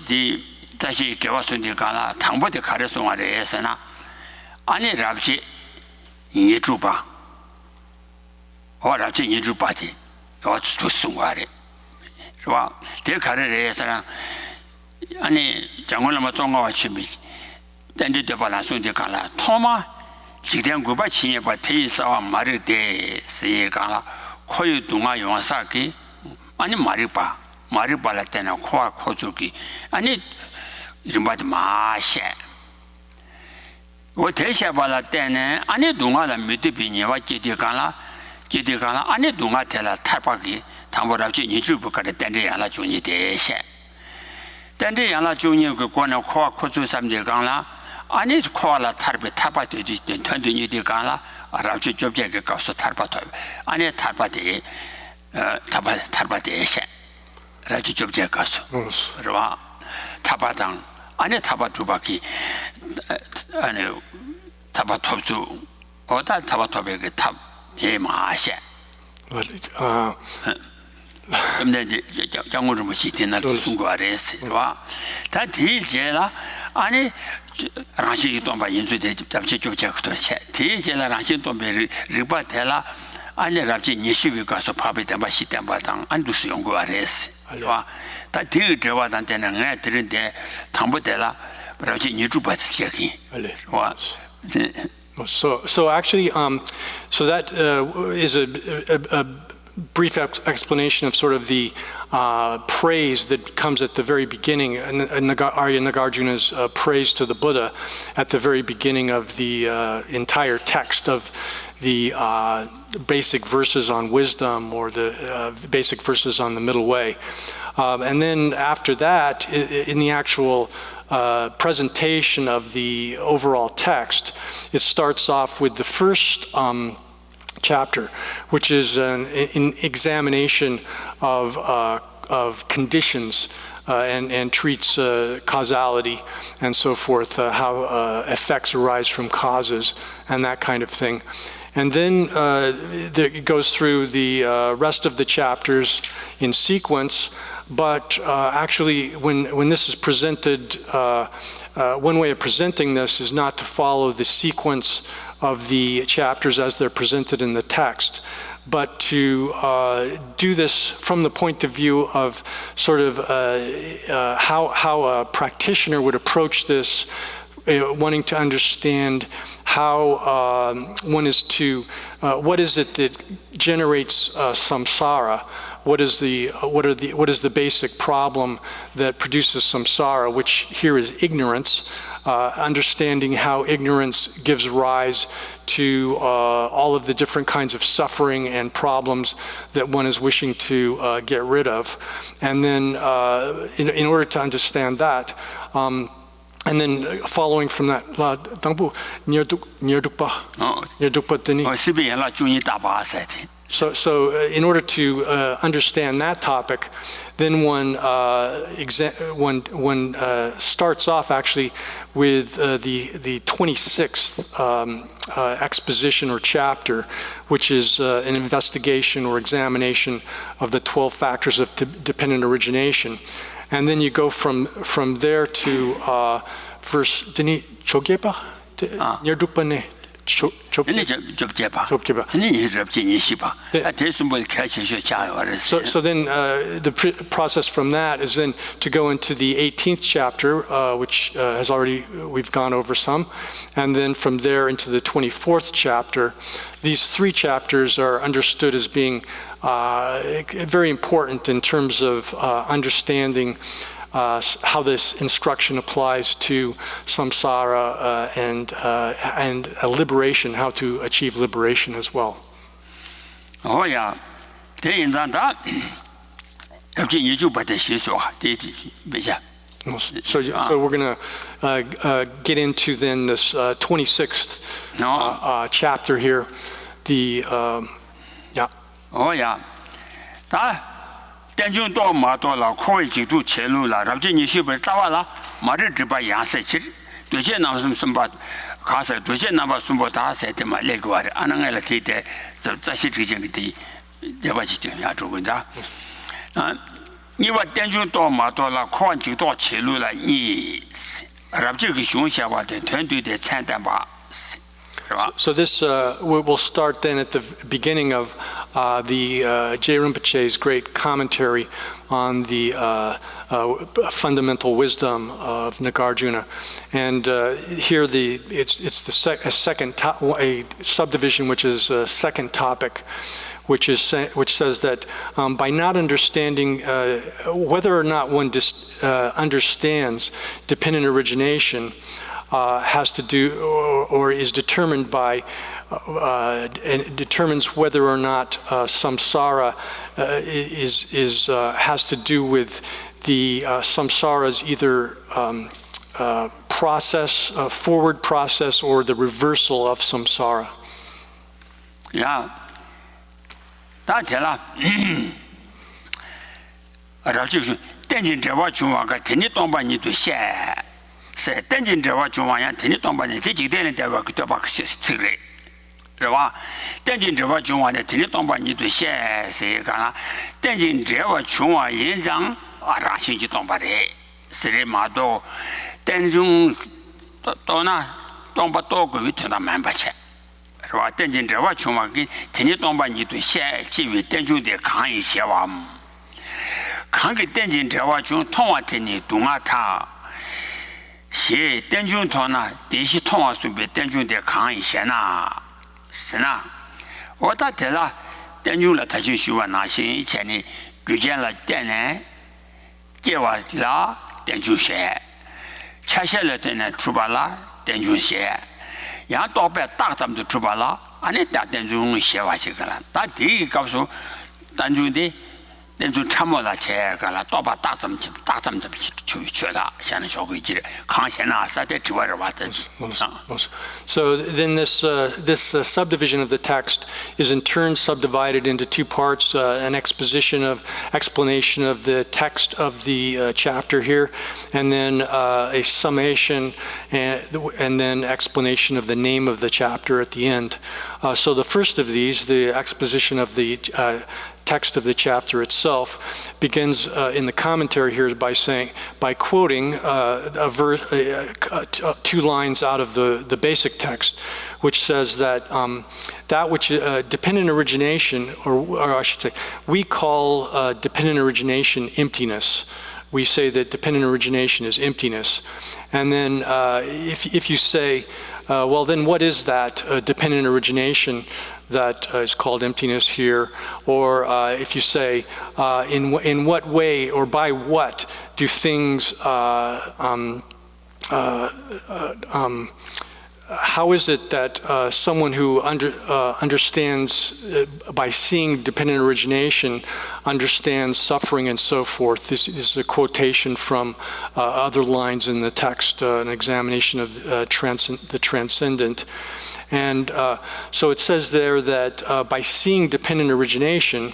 자식 저와 순디가라 담보데 가르 송아래서나 아니 랍지 이주바 어랍지 이주바디 어또 송아래 좋아 대 가르래서나 아니 장원라마 종가와 치미 땡디데 발라순디 갈라 토마 지대한 구바 치예바 테이사와 마르데 세가라 코유 동아 용사기 아니 마리바라 때나 코와 코주기 아니 이런 바지 마셔 뭐 대샤발라 때네 아니 동아라 미드비니와 제디가라 아니 동아 tel라 타바기 담보랍지 니주부가데 땡데야라 중이 대샤 땡데야라 중이 그 권나 코와 코주 삼데가라 아니 코알라 타르베 타바되지 던던이데가라 아랍지 접제게 가서 타바토 아니 타바데 타바데샤 라지 접제 가서 그러와 타바당 아니 타바두바기 아니 타바톱수 어다 타바톱에 탑 예마샤 근데 장으로 뭐지 되나 순고아레스 다 디제라 아니 라시 돈바 인수대 잡지 접제부터 디제라 라시 돈베 리바텔라 아니 라지 니시비 가서 파베데 마시템바당 안두스 연구아레스 와 다 디르데와 단테는 내 들은데 담보텔라 라지 니주바트 제기 와 So actually, so that is a brief explanation of sort of the praise that comes at the very beginning, Arya Nagarjuna's praise to the Buddha at the very beginning of the entire text of the basic verses on wisdom, or the basic verses on the middle way. And then after that, in the actual presentation of the overall text, it starts off with the first chapter, which is an examination of conditions and treats causality and so forth, how effects arise from causes and that kind of thing. And then it goes through the rest of the chapters in sequence. But actually, when this is presented, one way of presenting this is not to follow the sequence of the chapters as they're presented in the text, but to do this from the point of view of sort of how a practitioner would approach this, wanting to understand how one is to, what is it that generates samsara? What is the basic problem that produces samsara, which here is ignorance, understanding how ignorance gives rise to all of the different kinds of suffering and problems that one is wishing to get rid of. And then in order to understand that, and then following from that, So in order to understand that topic, then one starts off actually with the 26th exposition or chapter, which is an investigation or examination of the 12 factors of dependent origination. And then you go from there to verse Dini Chogepa Nyerdukpane So then the process from that is then to go into the 18th chapter, which has already, we've gone over some, and then from there into the 24th chapter. These three chapters are understood as being very important in terms of understanding how this instruction applies to samsara and liberation, how to achieve liberation as well. Oh yeah, so we're going to get into then this 26th chapter here. The yeah. Oh yeah. Tenjun to ma to la khoi ji tu chelu la rab ji ni shi ba ta wa la ma ri de ba yang se chi de je na sum ba ka se de je na ba sum ba ta se de ma le gwa re ana ngai la ti de za shi ji ji de de ba ji de ya zhu gun da ni wa tenjun to ma to la khoi ji to chelu la ni rab ji ge xiong xia ba de tuan dui de can dan ba. So this we'll start then at the beginning of the J. Rinpoche's great commentary on the fundamental wisdom of Nagarjuna, and here it's a subdivision which is a second topic, which says that by not understanding whether or not one understands dependent origination. Has to do or is determined by and determines whether or not samsara has to do with the samsara's either process, forward process, or the reversal of samsara. Yeah, that's it. Se tenjin dewa chungwa yang teni tongpa ni te jik teni dewa ki toba sik re rewa tenjin dewa chungwa ni teni tongpa ni tu xe se ka na tenjin dewa chungwa yin zang a ra xin ji tongpa re se re ma do tenjung to na tongpa to gu yu tena manpa che rewa tenjin dewa chungwa ki teni tongpa ni tu xe chi wi tenjung de kang yi xe wa kang ki tenjin dewa chung tongwa teni dunga ta xie tenjun to na de xi tong su be tenjun de kang yi xian na是na wo ta de la tenjun la ta ji xu wa na xin qian ni gu jian la dian ren jie wa la tenjun xie cha xie le de ne chu ba la tenjun xie yang dao bei da zam de chu ba la ani da tenjun xie wa xi ge la da di gao su tenjun de tenjun cha mo la che ge la dao ba da zam de So then this subdivision of the text is in turn subdivided into two parts, an explanation of the text of the chapter here, and then a summation and then explanation of the name of the chapter at the end. So the first of these, the exposition of the text of the chapter itself, begins in the commentary here by quoting a verse, two lines out of the basic text, which says that that which dependent origination, or I should say, we call dependent origination emptiness. We say that dependent origination is emptiness, and then if you say well, then what is that dependent origination that is called emptiness here? Or if you say, in what way or by what do things, how is it that someone who understands by seeing dependent origination understands suffering and so forth? This is a quotation from other lines in the text, an examination of the transcendent. And so it says there that by seeing dependent origination,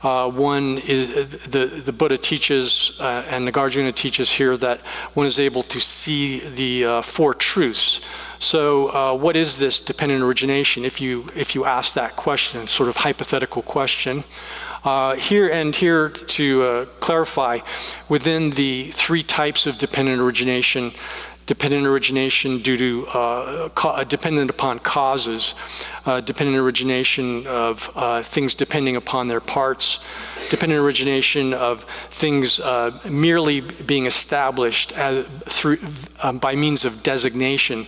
one is, the Buddha teaches, and Nagarjuna teaches here, that one is able to see the four truths. So what is this dependent origination? If you ask that question, sort of hypothetical question, here to clarify, within the three types of dependent origination due to dependent upon causes, dependent origination of things depending upon their parts, dependent origination of things merely being established by means of designation.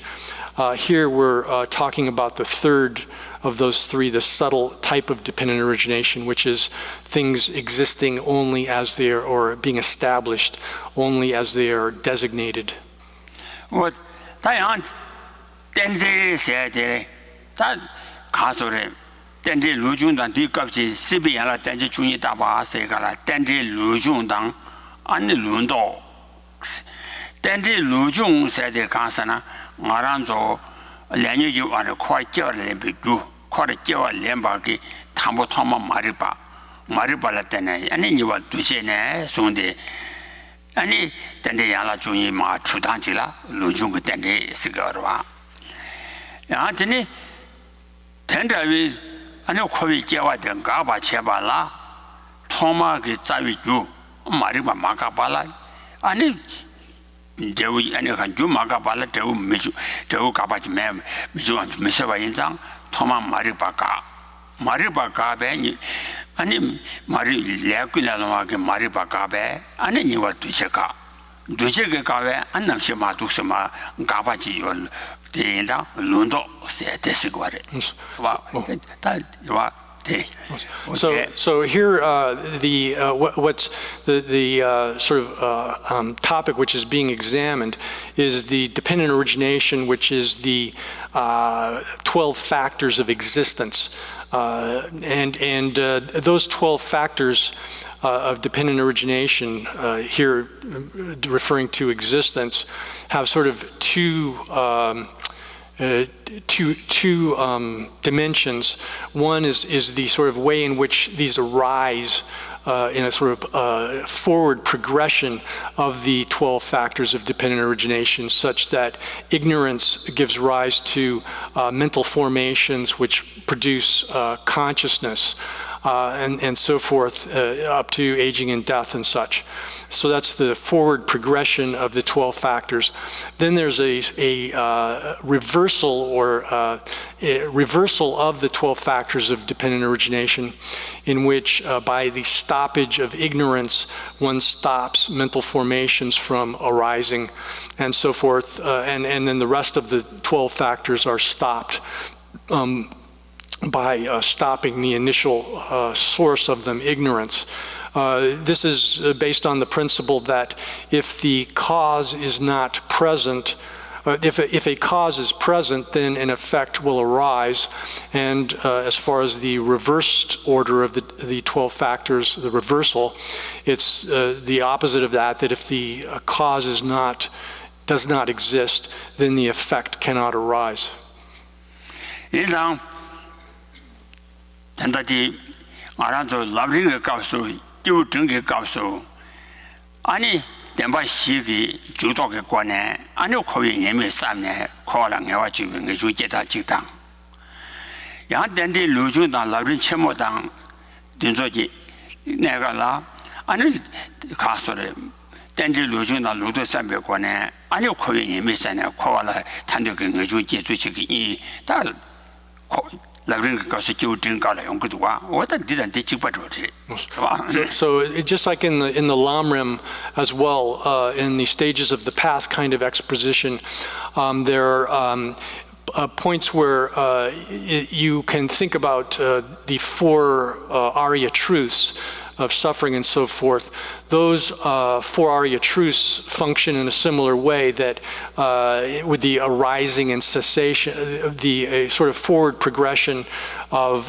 Here we're talking about the third of those three, the subtle type of dependent origination, which is things existing only as they are, or being established only as they are designated. 我大洋电子写的，他看说的电子陆军党对高级西北了电子军业大把谁个了电子陆军党，俺的轮到电子陆军写的干啥呢？我让做连年就往这快叫来比如快的叫连把给他们马里巴了的呢，俺你话多些呢兄弟。 아니 단대 야라 중이 마 추단지라 루중그 단대 쓰거라 야한테니 단대위 아니 코비 깨와 된가 봐 제발라 토마게 자위주 마리바 마가발라 아니 대우 아니 간주 마가발라 대우 미주 대우 가바지 매 미주 미세바 인장 토마 마리바가베니 아니 말이 레군나마게 마리바가베 아니 니와 두체가 가베 안 남시 마두스마 가바지 요 대인다 룬도 세테스고레 와 So here what's the sort of topic which is being examined is the dependent origination, which is the 12 factors of existence. And those 12 factors of dependent origination, here referring to existence, have sort of two dimensions. One is the sort of way in which these arise in a sort of forward progression of the 12 factors of dependent origination, such that ignorance gives rise to mental formations which produce consciousness and so forth, up to aging and death and such. So that's the forward progression of the 12 factors. Then there's a reversal or a reversal of the 12 factors of dependent origination, in which by the stoppage of ignorance, one stops mental formations from arising and so forth. And then the rest of the 12 factors are stopped by stopping the initial source of them, ignorance. This is based on the principle that if the cause is not present, if a cause is present, then an effect will arise. And as far as the reversed order of the 12 factors, the reversal, it's the opposite of that, that if the cause does not exist, then the effect cannot arise. 아니 덴바 시기 주도의 관에 아니 코위 예미 삼네 코랑 해와 지금 게 주제다 직당 야 덴디 루주당 라빈 쳔모당 딘조지 내가라 아니 가서래 덴디 루주당 루도 삼배 관에 아니 코위 예미 삼네 코라 탄도게 게 주제 주치기 이다 So just like in the Lamrim as well, in the stages of the path kind of exposition, there are points where you can think about the four Arya truths of suffering and so forth. Those four Arya truths function in a similar way, that with the arising and cessation, the sort of forward progression of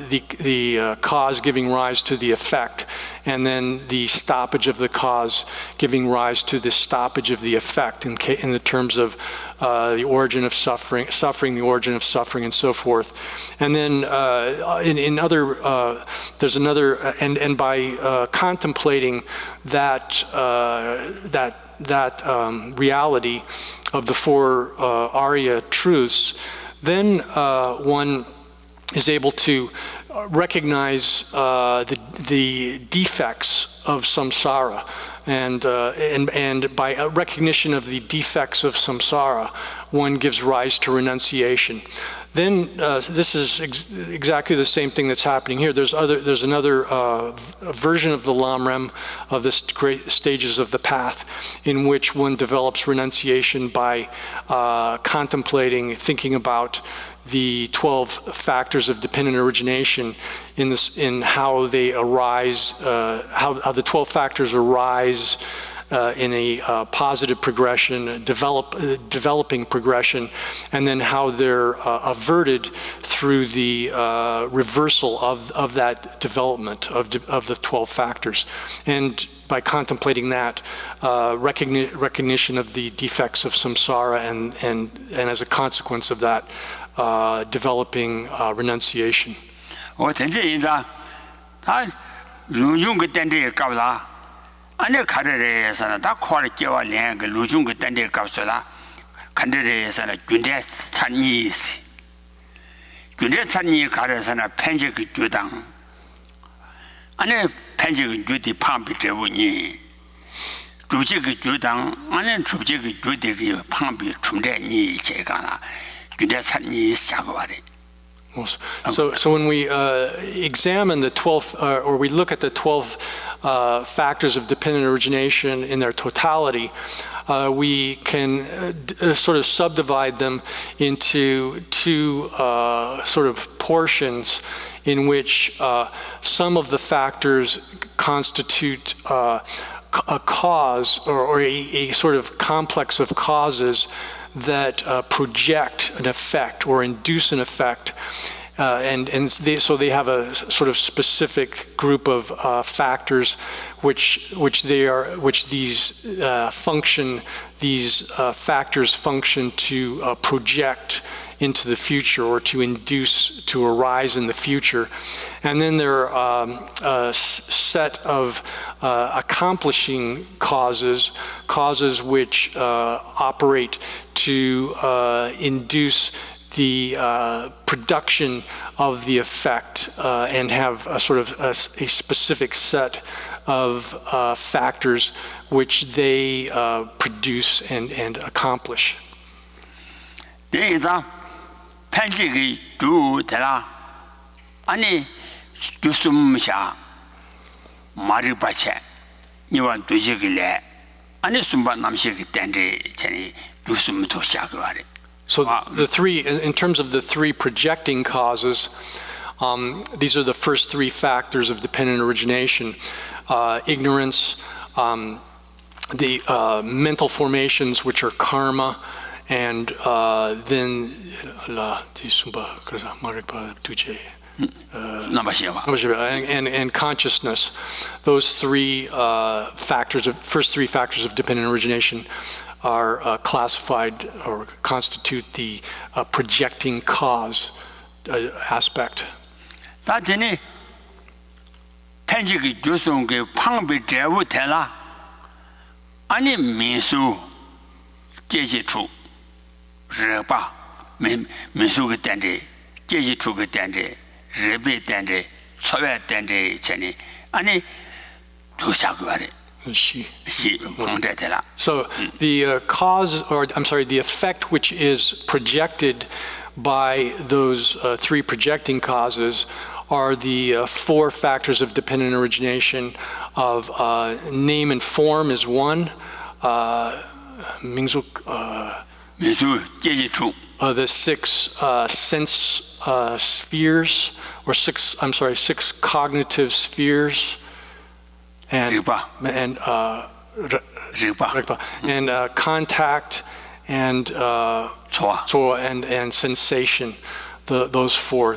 the cause giving rise to the effect, and then the stoppage of the cause giving rise to the stoppage of the effect in the terms of the origin of suffering, the origin of suffering, and so forth. And then in other, there's another, and by contemplating that reality of the four Arya truths, then one is able to recognize the defects of samsara, and by a recognition of the defects of samsara, one gives rise to renunciation. Then this is exactly the same thing that's happening here. There's another version of the Lamrim, of the great stages of the path, in which one develops renunciation by contemplating, thinking about the 12 factors of dependent origination in how they arise, how the 12 factors arise in a positive progression, developing progression, and then how they're averted through the reversal of that development of the 12 factors. And by contemplating that, recognition of the defects of samsara, and as a consequence of that, developing renunciation. 안에 가르래에서는 다 코르께와 랭그 루중 그 딴데 값으라 간데에서는 군대 산이시 군대 산이 가르서는 편지 그 주당 안에 편지 그 주디 판비 때문이 주지 그 주당 안에 주지 그 주디 그 판비 충전이 제가나 군대 산이 시작을 하래. So when we examine the 12, or we look at the 12 factors of dependent origination in their totality, we can sort of subdivide them into two sort of portions, in which some of the factors constitute a cause, or a sort of complex of causes that project an effect or induce an effect, so they have a sort of specific group of factors which these factors function to project into the future, or to induce to arise in the future. And then there are a set of accomplishing causes which operate to induce the production of the effect, and have a sort of a specific set of factors which they produce and accomplish. 편지기 두더라 아니 주숨샤 마르바체 이완 두지길래 아니 숨바 남시기 때인데 전에 주숨도 시작하래. So the three, in terms of the three projecting causes, these are the first three factors of dependent origination: ignorance, the mental formations, which are karma, and then and consciousness. Those three first three factors of dependent origination are classified or constitute the projecting cause aspect. 다더니 편지기 주송게 방비 대우텔라 아니 민수 제지处热吧민수个된데 제지处个된데热别된데 초외 된데 전에 아니 도사그 말에 So the cause, or I'm sorry, the effect which is projected by those three projecting causes are the four factors of dependent origination of name and form is one, the six sense spheres, or six cognitive spheres, and contact and and sensation. Those four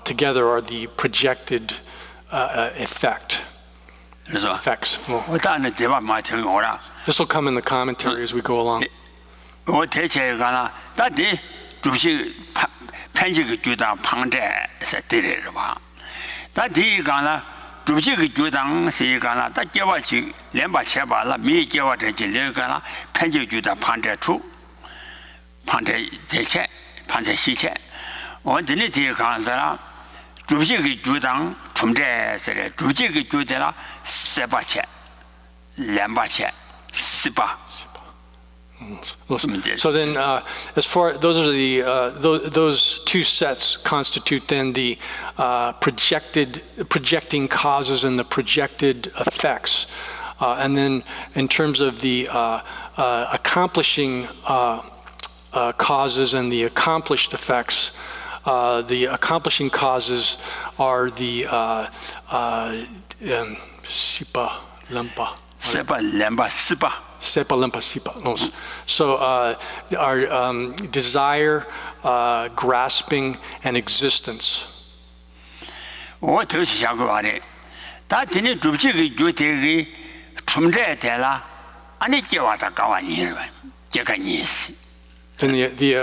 together are the projected effects. This will come in the commentary as we go along. So then, as far those are the those two sets constitute then the projecting causes and the projected effects, and then in terms of the accomplishing causes and the accomplished effects, the accomplishing causes are the sipa lempa. Sepa lempa sipa. So our desire, grasping, and existence. Then the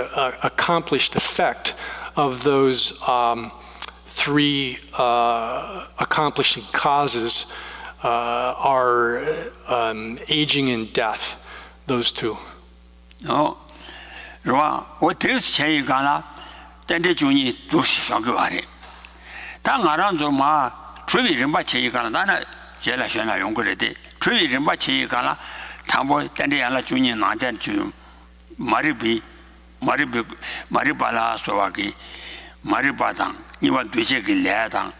accomplished effect of those three accomplishing causes are aging and death, those two. No, what is saying? Then the junior do shagari. Tangaranzoma, Truby Rimbachi Gana, Jelashana Yongurede, Truby Rimbachi Gana, Tambo, Tandiana Junior Najan to Maribala Sowaki, Maribatan, you want to check Leatan,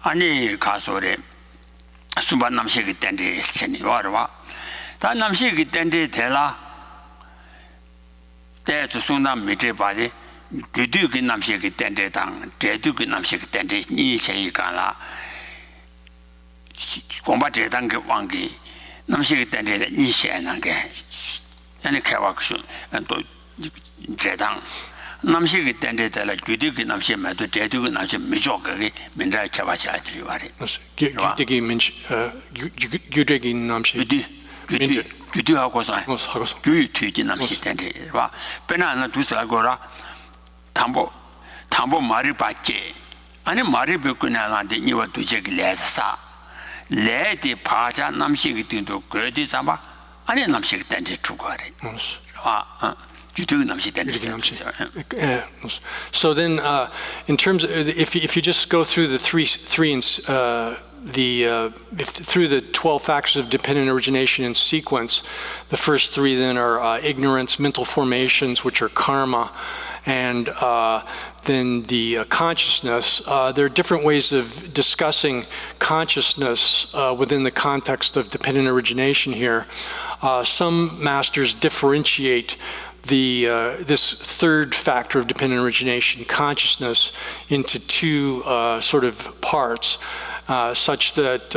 Ani Casore, Subanam Shiki Tendi, Seniorva. Tanam Shiki Tendi Tela. There to Sunam Mitri body, Duduki Namshiki Tende Tang, Deduki Namshiki Tende, Niche Gala, Combate Tangi Wangi, Namshiki Tende, Niche and any Kawaksu, and to Jedang. Namshiki Tende, like Duduki Namshima, to Deduki Namshim, Mijokari, Mindra Kavacha, Gudigi Namshi. You do have cause I do to Namshi, Penana to Sagora, Tambo Maripache, and Maribukuna, the new to check Lesa. Let the Paja Namshik to Gerdi Samba, and Namshik tended to Gori. You do Namshi. So then, in terms of, if you just go through the three through the 12 factors of dependent origination in sequence, the first three then are ignorance, mental formations, which are karma, and then the consciousness. There are different ways of discussing consciousness within the context of dependent origination here. Some masters differentiate this third factor of dependent origination, consciousness, into two sort of parts. Such that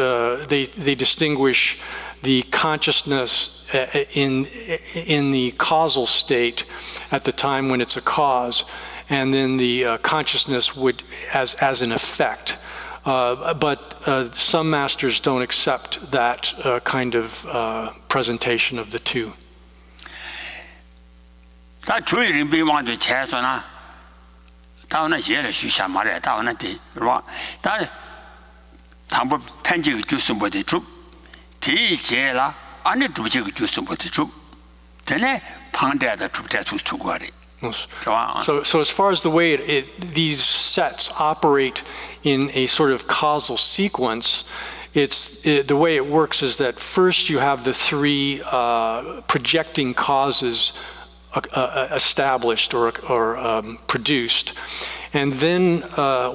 they distinguish the consciousness in the causal state at the time when it's a cause, and then the consciousness would as an effect. But some masters don't accept that kind of presentation of the two. That truly be one to chess on a town as yellow, she shall marry a town at the rock. Tambo Penji to somebody troop, T. Jela, and it to somebody troop. Then Panda the troop tattoos to Guari. So as far as the way these sets operate in a sort of causal sequence, the way it works is that first you have the three projecting causes established or produced, and then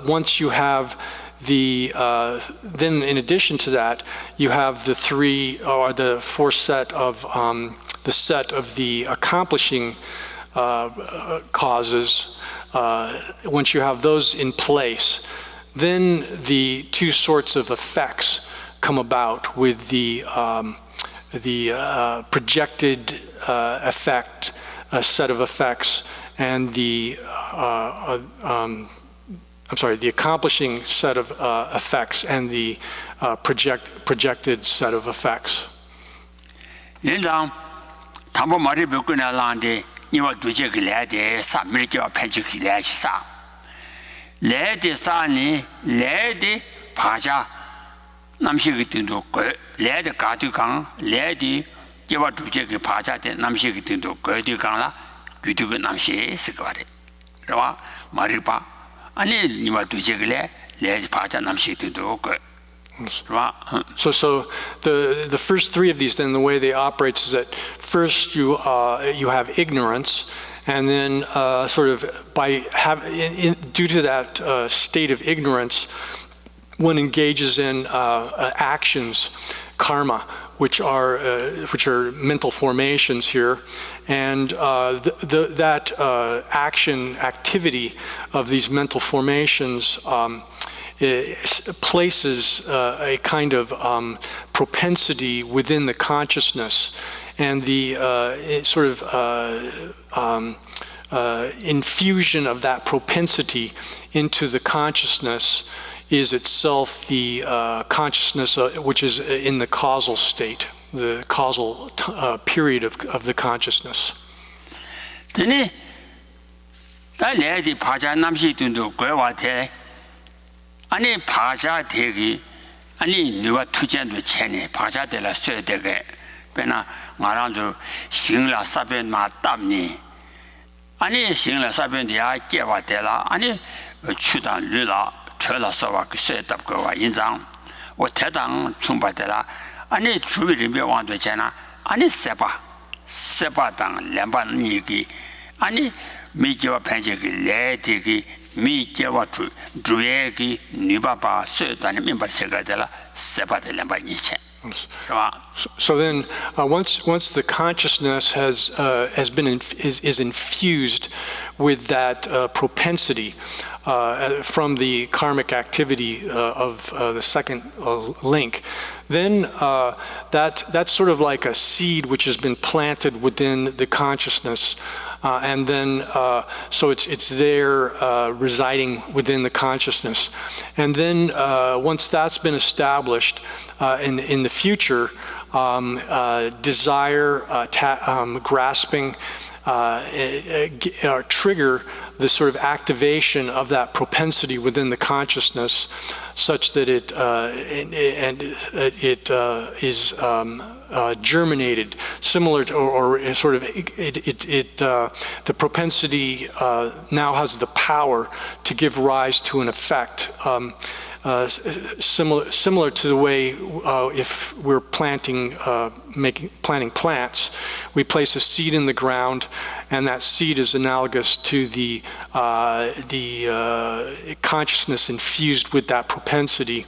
once you have then in addition to that, you have the three or the four set of the accomplishing causes, once you have those in place, then the two sorts of effects come about with the projected effect, set of effects, and the accomplishing set of effects and the projected set of effects. 人长，他们马里不跟那浪的，你话对这个来的啥没叫派去去来啥，来的啥呢？来的爬下，那么些个顶多贵，来的高头讲，来的就话对这个爬下的，那么些个顶多贵的讲了，贵的个那么些是个的，是吧？马里巴，你话对这个来的爬下那么些顶多贵。So the first three of these, then the way they operate is that first you have ignorance, and then sort of due to that state of ignorance, one engages in actions, karma, which are mental formations here, and that activity of these mental formations places a kind of propensity within the consciousness, and the infusion of that propensity into the consciousness is itself the consciousness which is in the causal state, the causal period of the consciousness. 아니 파자 대기 아니 누가 투전도 체네 파자 될라 써야 되게 배나 말한저 신라 사변 맞답니 아니 신라 사변이야 깨와 될라 아니 추단 르라 철라서와 그 써답 거와 인장 我대당 충받들라 아니 주위를 명왕도 되잖아 아니 세바당 lemban 얘기 아니 미지와 편지기 레디기 미제와 주의기 니바바 sö단의 멤버세가 되라 세바들 lemban이체. So then, once the consciousness has been is infused with that propensity from the karmic activity of the second link, then that's sort of like a seed which has been planted within the consciousness. And then, so it's there residing within the consciousness. And then once that's been established, in the future, desire, grasping, trigger the sort of activation of that propensity within the consciousness, such that it is germinated, similar to, or sort of the propensity now has the power to give rise to an effect. Similar to the way if we're planting plants, we place a seed in the ground, and that seed is analogous to the consciousness infused with that propensity.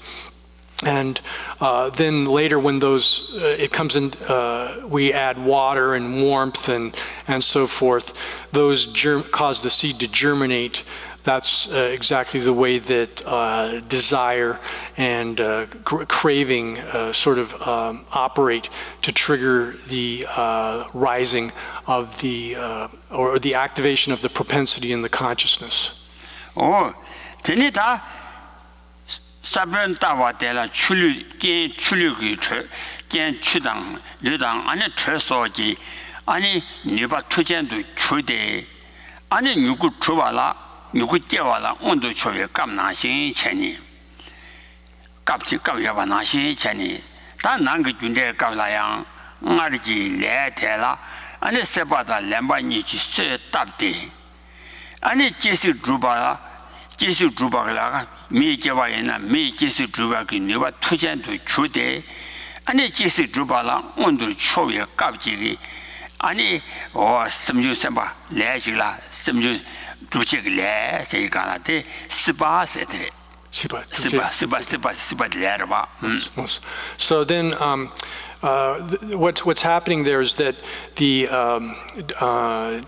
And then later, when those it comes in, we add water and warmth and so forth. Those cause the seed to germinate. That's exactly the way that desire and craving sort of operate to trigger the rising of the or the activation of the propensity in the consciousness. Oh, 되니다. 사변 따와대라 출력이 겐 추당 르당 안에 최소지 아니 네바 투전도 주대 아니 누구 줘봐라 누구 깨와라 온도 초에 깜나신 체니 깝지 깝여봐 나신 체니 다 난그 준대 깝라양 말이지 레테라 아니 세바다 렘바니지 쇠 답대 아니 제시 줘봐라 제시 줘봐라 미제와이나 미제시 줘봐기 네바 투전도 주대 아니 제시 줘봐라 온도 초에 깝지기 아니 섬주 셈바 레지라 섬주 주책을 내 세가나데 스바 레르바. So then, what's happening there is that the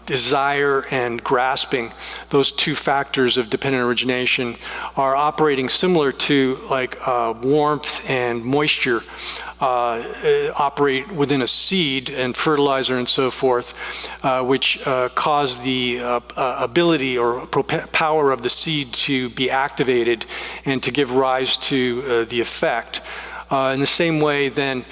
desire and grasping, those two factors of dependent origination, are operating similar to like warmth and moisture operate within a seed and fertilizer and so forth, which cause the ability or power of the seed to be activated and to give rise to the effect. In the same way, then,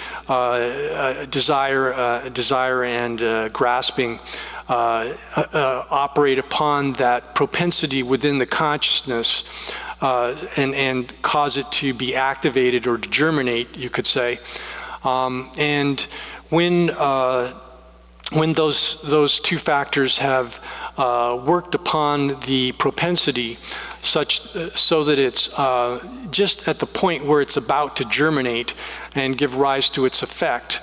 desire and grasping operate upon that propensity within the consciousness and cause it to be activated or to germinate, you could say. And when those two factors have worked upon the propensity so that it's just at the point where it's about to germinate and give rise to its effect,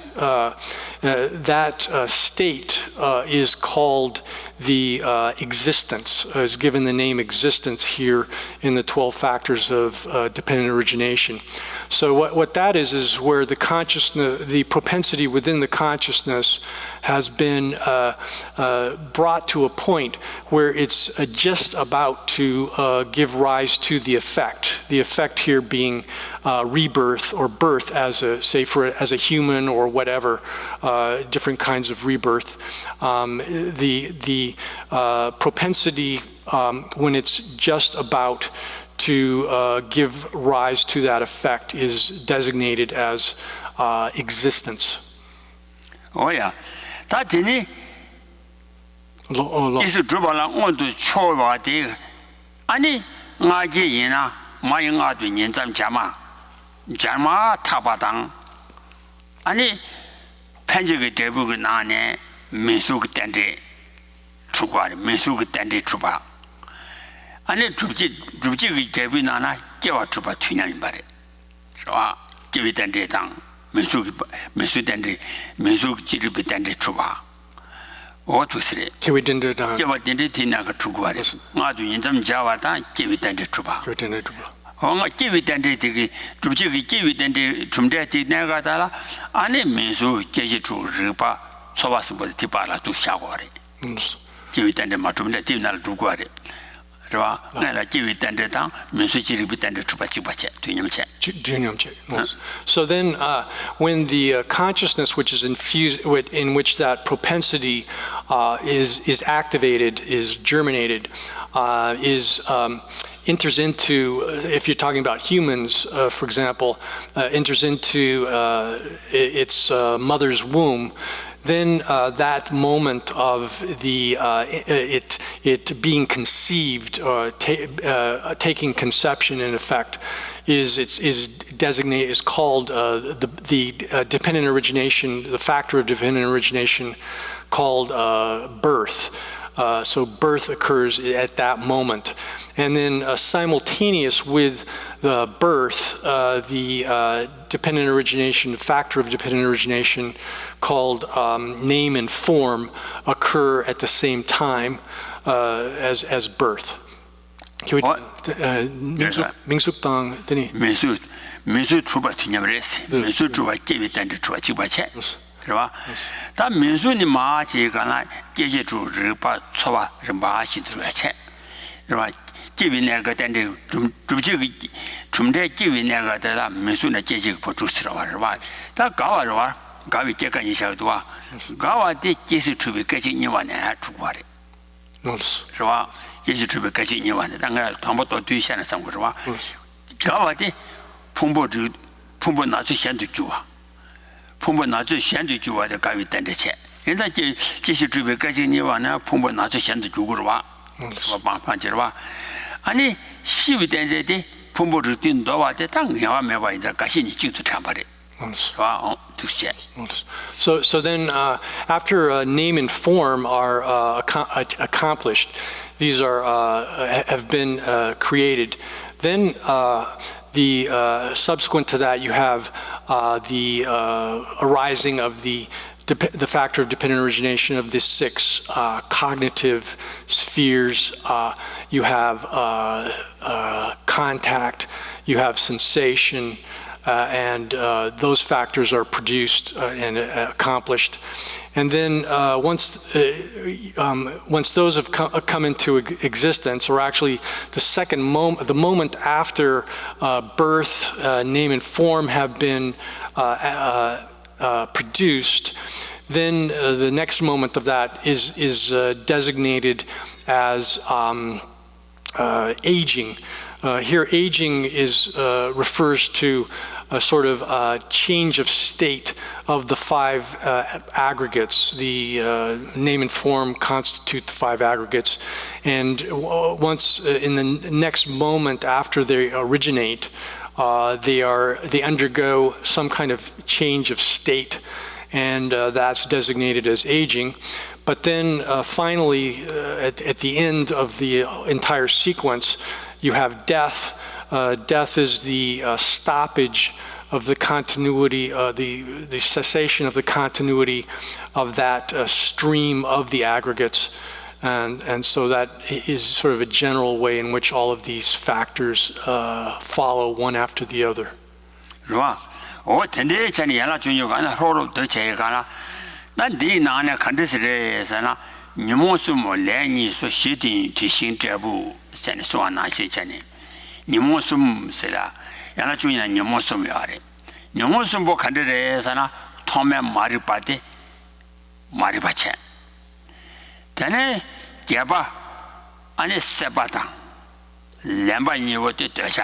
that state is called the existence, is given the name existence here in the 12 factors of dependent origination. So what that is where the consciousness, the propensity within the consciousness has been brought to a point where it's just about to give rise to the effect here being rebirth or birth as a human or whatever, different kinds of rebirth. The propensity when it's just about to give rise to that effect is designated as existence. Oh yeah. That is Drubala on to Chova. Ani Ngajina, Mayanga in some Jama Tabadang. Ani Panjig Debu Nane, Misuk Dende Truba, Misuk Dende Truba. Ani Druji Debu Nana, give a Truba Twinambari. So give it and dang. Misuk Dende, Misuk Jiribi Dende Truba. What to say? Kiwi didn't give a dende Tinaga Truguaris. Not in some Javata, give it and Truba. Oh, give it and Druji give it and Trumdeti Nagatala, Ani Misu, Jeju Ripa, so was about Tipala to Shawari. Give it and the Matumdetina Truguari. Give it and the town, Misu Jiribi and the Trupachipache, to So then, when the consciousness, which is infused, in which that propensity is activated, is germinated, enters into, if you're talking about humans, for example, enters into its mother's womb, then that moment of the it being conceived, taking conception in effect, is designated, is called the dependent origination, the factor of dependent origination, called birth. So birth occurs at that moment. And then simultaneous with the birth, the dependent origination, factor of dependent origination called name and form occur at the same time as birth. 민숙당 되니. 민숙 truba tinyamres. 민숙 truba kevi tande truba chibache. 그봐. 다 민숙이 마지가나 계제주 르바 초바 르바시 들어야체. 그봐. kevi 내가 tande 좀대 kevi 내가 되라 민숙의 계제 포투스라와 그봐. 다 가와와 가위 깨가 이샤도와 가와데 계시 trubi 계제 니와네 tru고래. 그봐. 계시 trubi 계제 니와네 당가 담보도 뒤시는 상고르와. 가와데 풍부 나주 현도 주와. 풍부 나주 현도 주와의 가위 던데체. 현재 계시 주변 계시 니와나 풍부 나주 현도 주고르와. 방판지르와. 아니 시위 던데데 풍부를 뛴도와데 당야와 매와 이제 가시니 지도 참바래. So then after name and form are accomplished, these have been created, then the subsequent to that you have the arising of the factor of dependent origination of the 6 cognitive spheres. You have contact, you have sensation, and those factors are produced and accomplished. And then once those have come into existence, or actually the moment after birth, name and form have been produced, then the next moment of that is designated as aging. Here, aging refers to a sort of change of state of the 5 aggregates. The name and form constitute the 5 aggregates, and once in the next moment after they originate, they undergo some kind of change of state, and that's designated as aging. But then finally, at the end of the entire sequence, you have death. Death is the stoppage of the continuity, the cessation of the continuity of that stream of the aggregates. And so that is sort of a general way in which all of these factors follow one after the other. Right. Oh, today, Jenny, I like you. I hold the chair. That day, Nana Candis, and Nimusum, Lenny, so shitting to sing Tabu, Sen so on, Jenny. Nimusum, said I. Yanachuna Nimusum Yari. Nimusum book Candis, and Tom and Maripati, Maripache. Then, Jabba, and a Sabata. Lamba knew what it was.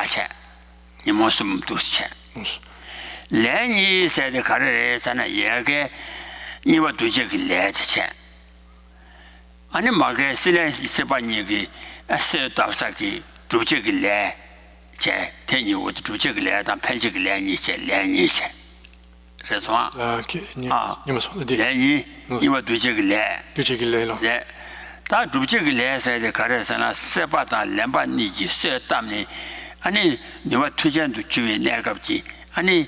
Nimusum to check. Lenny said the Carres and a Yage. You were to check let check. And the Margaret Silas Sepanigi, a set of Saki, to check le check, tell you what to check let and pensic Lenny check, Lenny check. That's one. Lenny, you were to check le. To check le. That to check le said the Carres and a Sepata Lamba Niji, Sir Tamni, and you were to check to chew in Negapji, and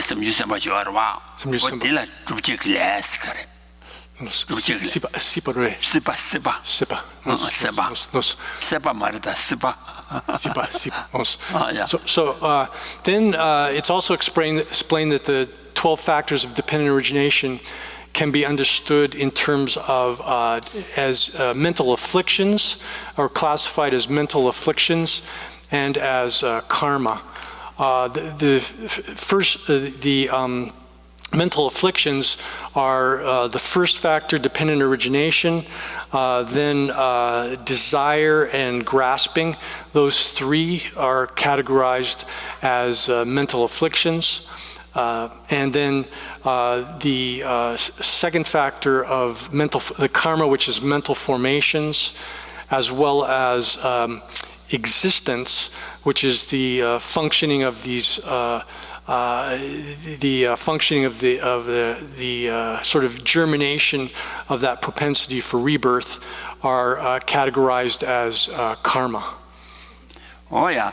some use about your wow. What they like to check less, correct? Sipa Marita, Sipa. So then it's also explained that the 12 factors of dependent origination can be understood in terms of as mental afflictions, or classified as mental afflictions and as karma. Mental afflictions are the first factor, dependent origination, then desire and grasping. Those 3 are categorized as mental afflictions. And then the second factor of the karma, which is mental formations, as well as existence, which is the functioning of these functioning of the sort of germination of that propensity for rebirth, are categorized as karma. Oh yeah.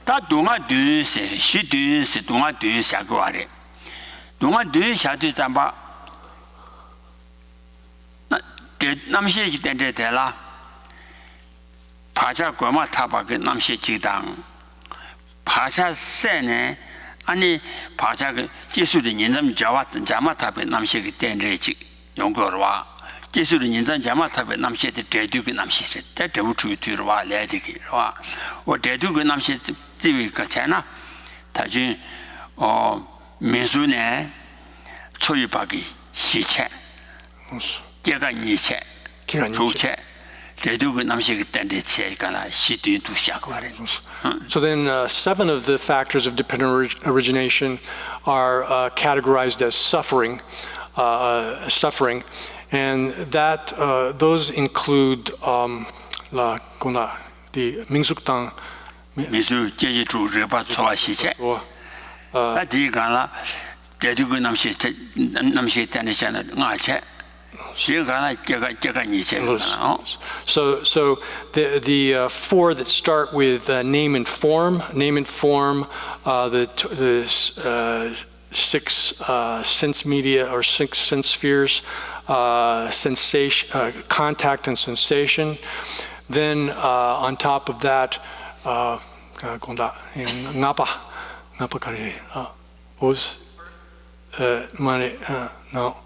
That dunga do se she do se dunga do shaguare. Dunga do shatu tamba. Namshi jitende tela. Pacha goma tabak namshi jidang. Pacha sene. 아니 바자가 지수의 인점 자왔던 자마탑에 남식이 된래지 용거와 지수의 인점 자마탑에 남식이 대두그 남식이 대두 주의들와 레디기와 어 대두그 남식 지위가잖아 다시 민수네 초유박이 시체 제가 니체 두체 대두그 남식이 된래 체가나 시뒤도 시작하래. So then 7 of the factors of dependent origination are categorized as suffering, and that those include the Mingsukdang. 미수 제지주 레바 소화시체. 아디가나 대두그 남식 때는잖아. 나체. So the 4 that start with name and form, the 6 sense media or 6 sense spheres, sensation, contact and sensation. Then on top of that, was money no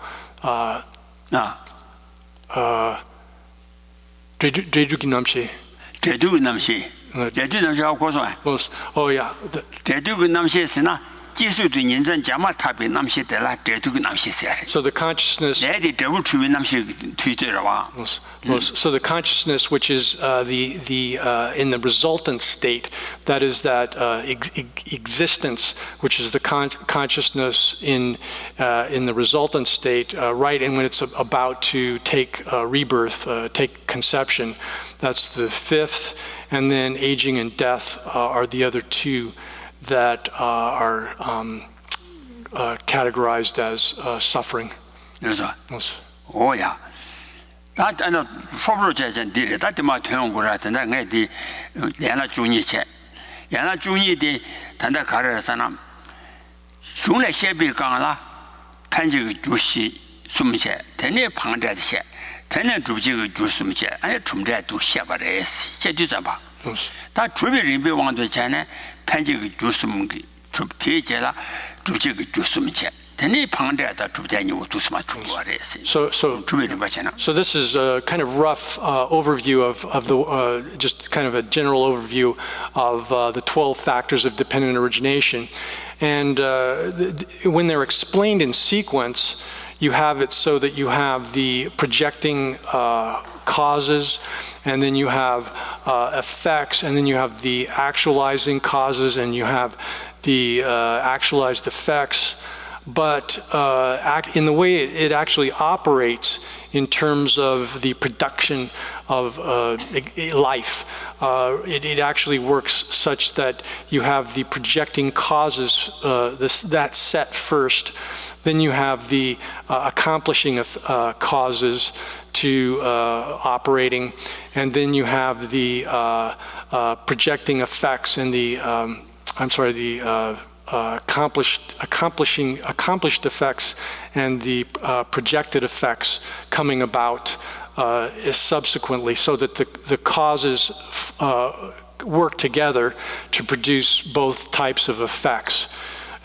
Dredugi namshi Dredugi namshi 하고 고소 was oh yeah Dredugi namshi 있으나 기술도 인전 자마 탑이 남시 되라 Dredugi nam시 있어야 so the consciousness 내디 더블 주위 남시 뒤져라 so the consciousness which is the in the resultant state, that is that existence which is the consciousness in the resultant state, right, and when it's about to take rebirth, take conception, that's the fifth, and then aging and death are the other two that are categorized as suffering. 그래서 오야 나는 소불로 제전 뒤에 다때마 태운 거라던데 내디 내나 중이체 내나 중이디 단다 가르사람 중래 셰비 강라 편지 주시 숨체 대내 방대듯이 대내 주지 주숨체 아니 춤대도 셰바레스 제주자바 다 주비 리비 왕도 전에 편지 주숨기 줍티제라 주지 주숨체 So this is a kind of rough overview of the just kind of a general overview of the 12 factors of dependent origination, and when they're explained in sequence, you have it so that you have the projecting causes, and then you have effects, and then you have the actualizing causes, and you have the actualized effects. But in the way it actually operates in terms of the production of life, it actually works such that you have the projecting causes that set first, then you have the accomplishing of causes to operating, and then you have the projecting effects and the accomplished effects and the projected effects coming about subsequently, so that the causes work together to produce both types of effects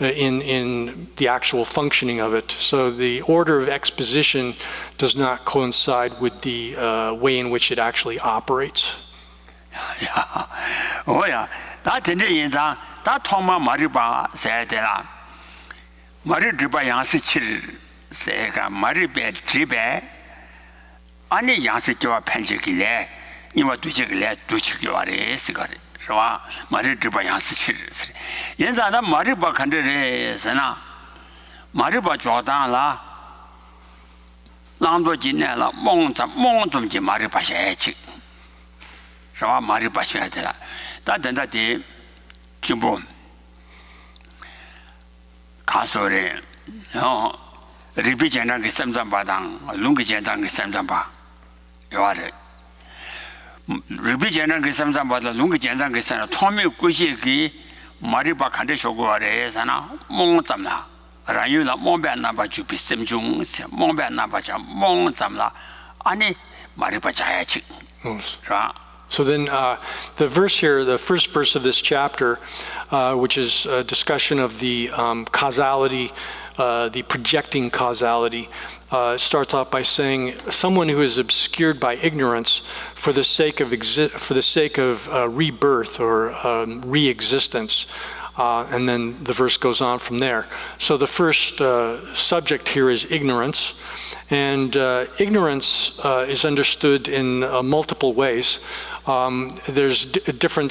in the actual functioning of it. So the order of exposition does not coincide with the way in which it actually operates. Oh yeah, 다 통마 마리바 세대라 마리드바 양스칠 세가 마리베 드베 아니 양스지와 편지기래 이마 두지기래 두치기와래 스가리 좋아 마리드바 양스칠 연자다 마리바 간데레서나 마리바 조단라 랑도지네라 몽좀지 마리바셰치 좋아 마리바셰데라 다 된다디 기본 가서래 리비전한 게 삼삼바당 룽기전한 게 삼삼바 요아래 리비전한 게 삼삼바다 룽기전한 게 삼 토미 꾸시기 마리바 칸데 쇼고아래잖아 몽잠나 라유라 몽배나 바주 비심중 몽배나 바자 몽잠나 아니 마리바 자야치 자 So then the verse here, the first verse of this chapter, which is a discussion of the causality, the projecting causality, starts off by saying, someone who is obscured by ignorance for the sake of rebirth or re-existence. And then the verse goes on from there. So the first subject here is ignorance. And ignorance is understood in multiple ways. There's different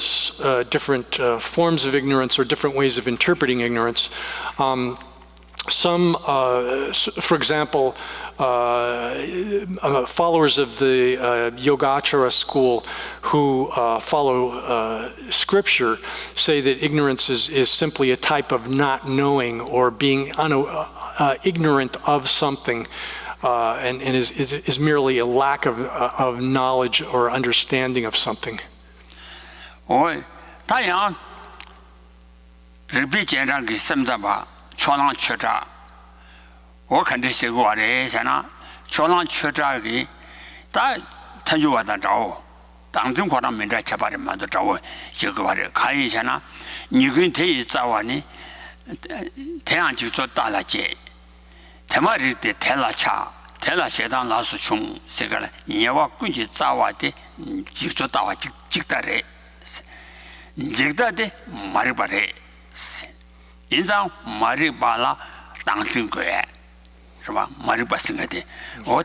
forms of ignorance or different ways of interpreting ignorance. Some, for example, followers of the Yogacara school who follow scripture say that ignorance is simply a type of not knowing or being ignorant of something. And is merely a lack of knowledge or understanding of something. Oh, 다양 리비전한 게 삼자바 초랑 처자. 我肯定写过的，像那초랑 처자기 다 탄주와다找，当中과랑 면자 제발만 도找，这个话的看一下呢，你跟他一早啊呢， 태양 직접 따라제 대마리 때 텔라차 텔라 세당 라수 총 세가라 예와 군지 자와데 직접 따와 직다래 직다데 마리바래 인상 마리바라 당신 거야 是吧 마리바 생각돼 어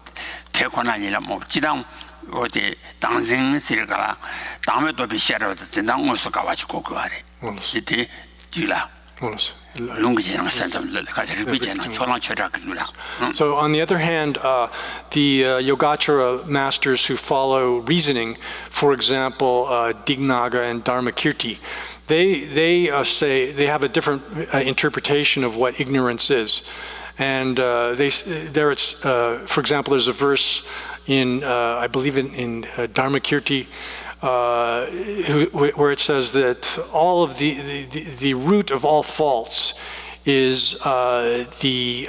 태권아니라 뭐 지당 어디 당신 세가라 다음에 또 비셔로 진당 무슨 가가지고 그거 하래 이때 지라 So on the other hand, the Yogacara masters who follow reasoning, for example, Dignaga and Dharmakirti, they say they have a different interpretation of what ignorance is. And for example, there's a verse in, I believe in Dharmakirti, where it says that all of the root of all faults is the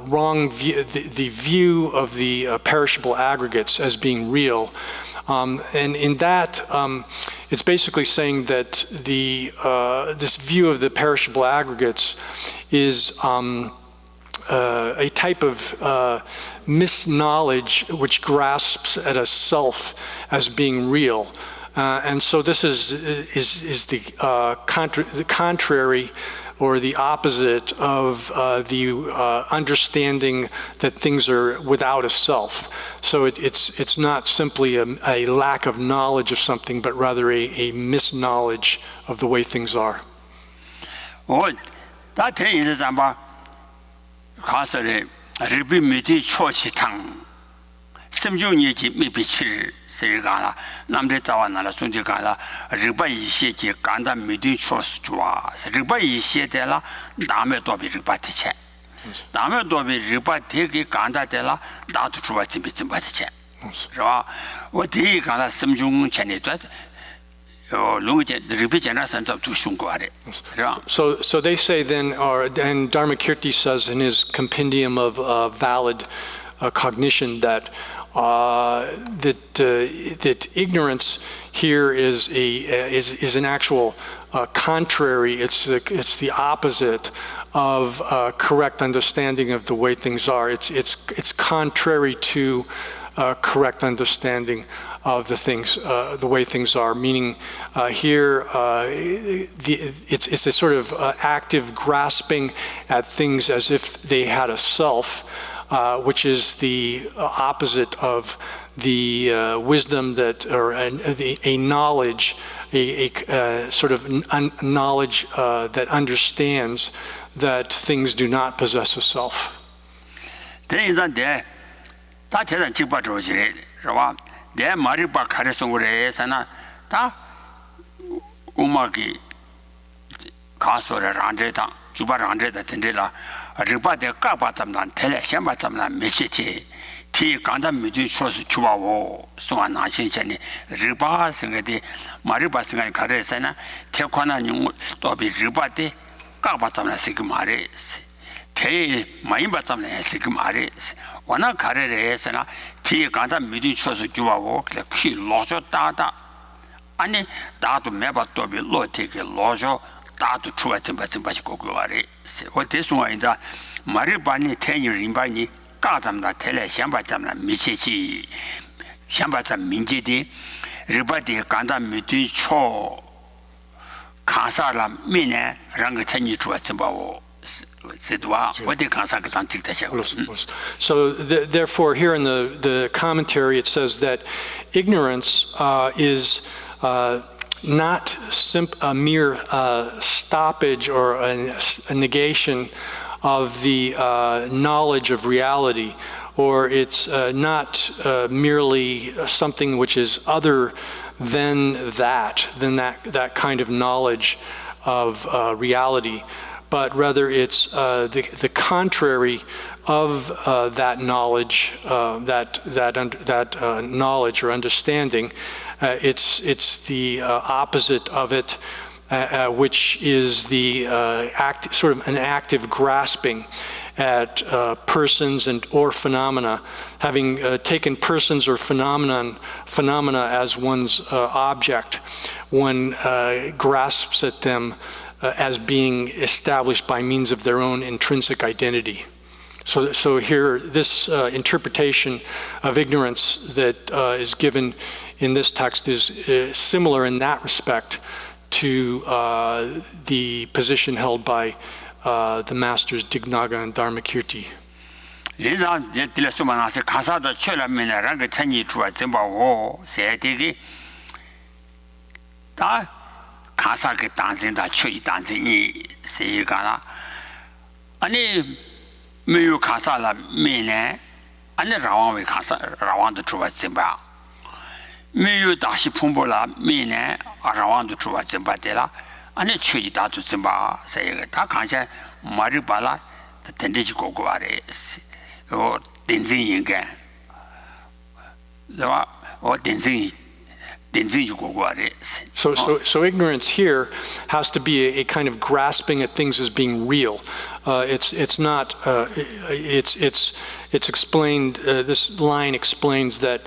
wrong view, the view of the perishable aggregates as being real, and in that it's basically saying that this view of the perishable aggregates is a type of misknowledge which grasps at a self as being real. And so this is the contrary or the opposite of the understanding that things are without a self. So it's not simply a lack of knowledge of something, but rather a misknowledge of the way things are. 심중이지 미비칠 세가라 남들 자와나라 손디가라 리바 이시지 간다 미디 초스 좋아 리바 이시데라 남에 도비 리바 티체 남에 도비 리바 티기 간다 데라 나도 좋아 짐비짐 바티체 그러 어디 가라 심중 전에도 So they say then, and Dharmakirti says in his compendium of valid cognition that that ignorance here is an actual contrary. It's the opposite of correct understanding of the way things are. It's contrary to correct understanding of the way things are. Meaning here it's a sort of active grasping at things as if they had a self. Which is the opposite of the wisdom or a knowledge, a sort of knowledge that understands that things do not possess a self. 리바데 까바tam난 텔레 셴바tam난 메시티 티 간다 미디 초스 추바오 소안 아신체니 리바 생게디 마리바 생게 가레세나 테코나니 또비 리바데 까바tam난 시기 마레스 테 마임바tam난 시기 마레스 와나 가레레세나 티 간다 미디 초스 추바오 키 로조 따다 아니 나도 매바 또비 로티게 로조 다도 추와쯤바쯤바시 고고와리 어때서인다 마리바니 테니림바니 까잠다 텔레 샴바잠나 미치지 샴바잠 민지디 리바디 간다 미디 초 카사라 미네 랑가 천이 추와쯤바오 어디 카사가 단직다샤고 So therefore here in the commentary it says that ignorance is not a mere stoppage or a negation of the knowledge of reality, or it's not merely something which is other than that kind of knowledge of reality, but rather it's the contrary of that knowledge, that knowledge or understanding. It's the opposite of it, which is the sort of an active grasping at persons or phenomena, having taken persons or phenomena as one's object. One grasps at them as being established by means of their own intrinsic identity. So here, this interpretation of ignorance that is given in this text is similar in that respect to the position held by the masters Dignaga and Dharmakirti. 이런 들려서만 나서 가사도 처럼이나 그 천이 주어 전부고 세대기 다 가사 그 단생다 처이 단생이 세가라 아니 매우 가사라 매네 아니 라왕의 가사 라왕도 주어 전부 매우 다시 풍부라 매네 라왕도 주어 전부되라 아니 처이 다도 전부 세가 다 간세 말이 발라 텐데지 고고 아래 or Denzing again. Or Denzing So ignorance here has to be a kind of grasping at things as being real. It's not. It's explained. This line explains that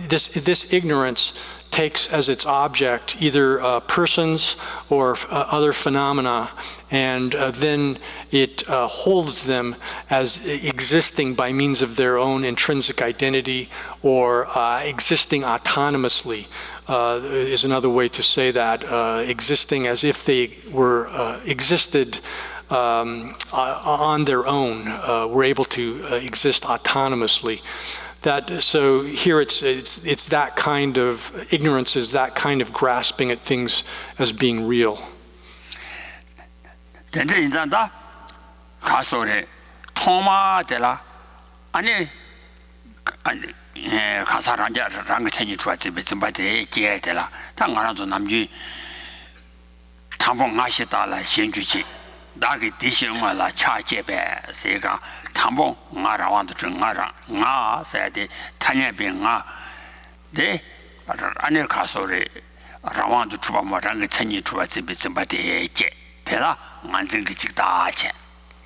this ignorance takes as its object either persons or other phenomena, and then it holds them as existing by means of their own intrinsic identity or existing autonomously, is another way to say that, existing as if they were existed on their own, were able to exist autonomously. So here it's that kind of ignorance, is that kind of grasping at things as being real. 근데 인자다 가소래 토마데라 아니 가사란자랑 같이 주었지 좀 받에 기회되라 당가라도 남지 탐봉 마시다라 신주지 나게 디시응마라 차제배 세가 탐봉 나라wan도 정가라 나 세대 탄예병아 네 아니 가소래 라wan도 주바마랑 같이 주었지 좀 받에 되라 안정기 직다체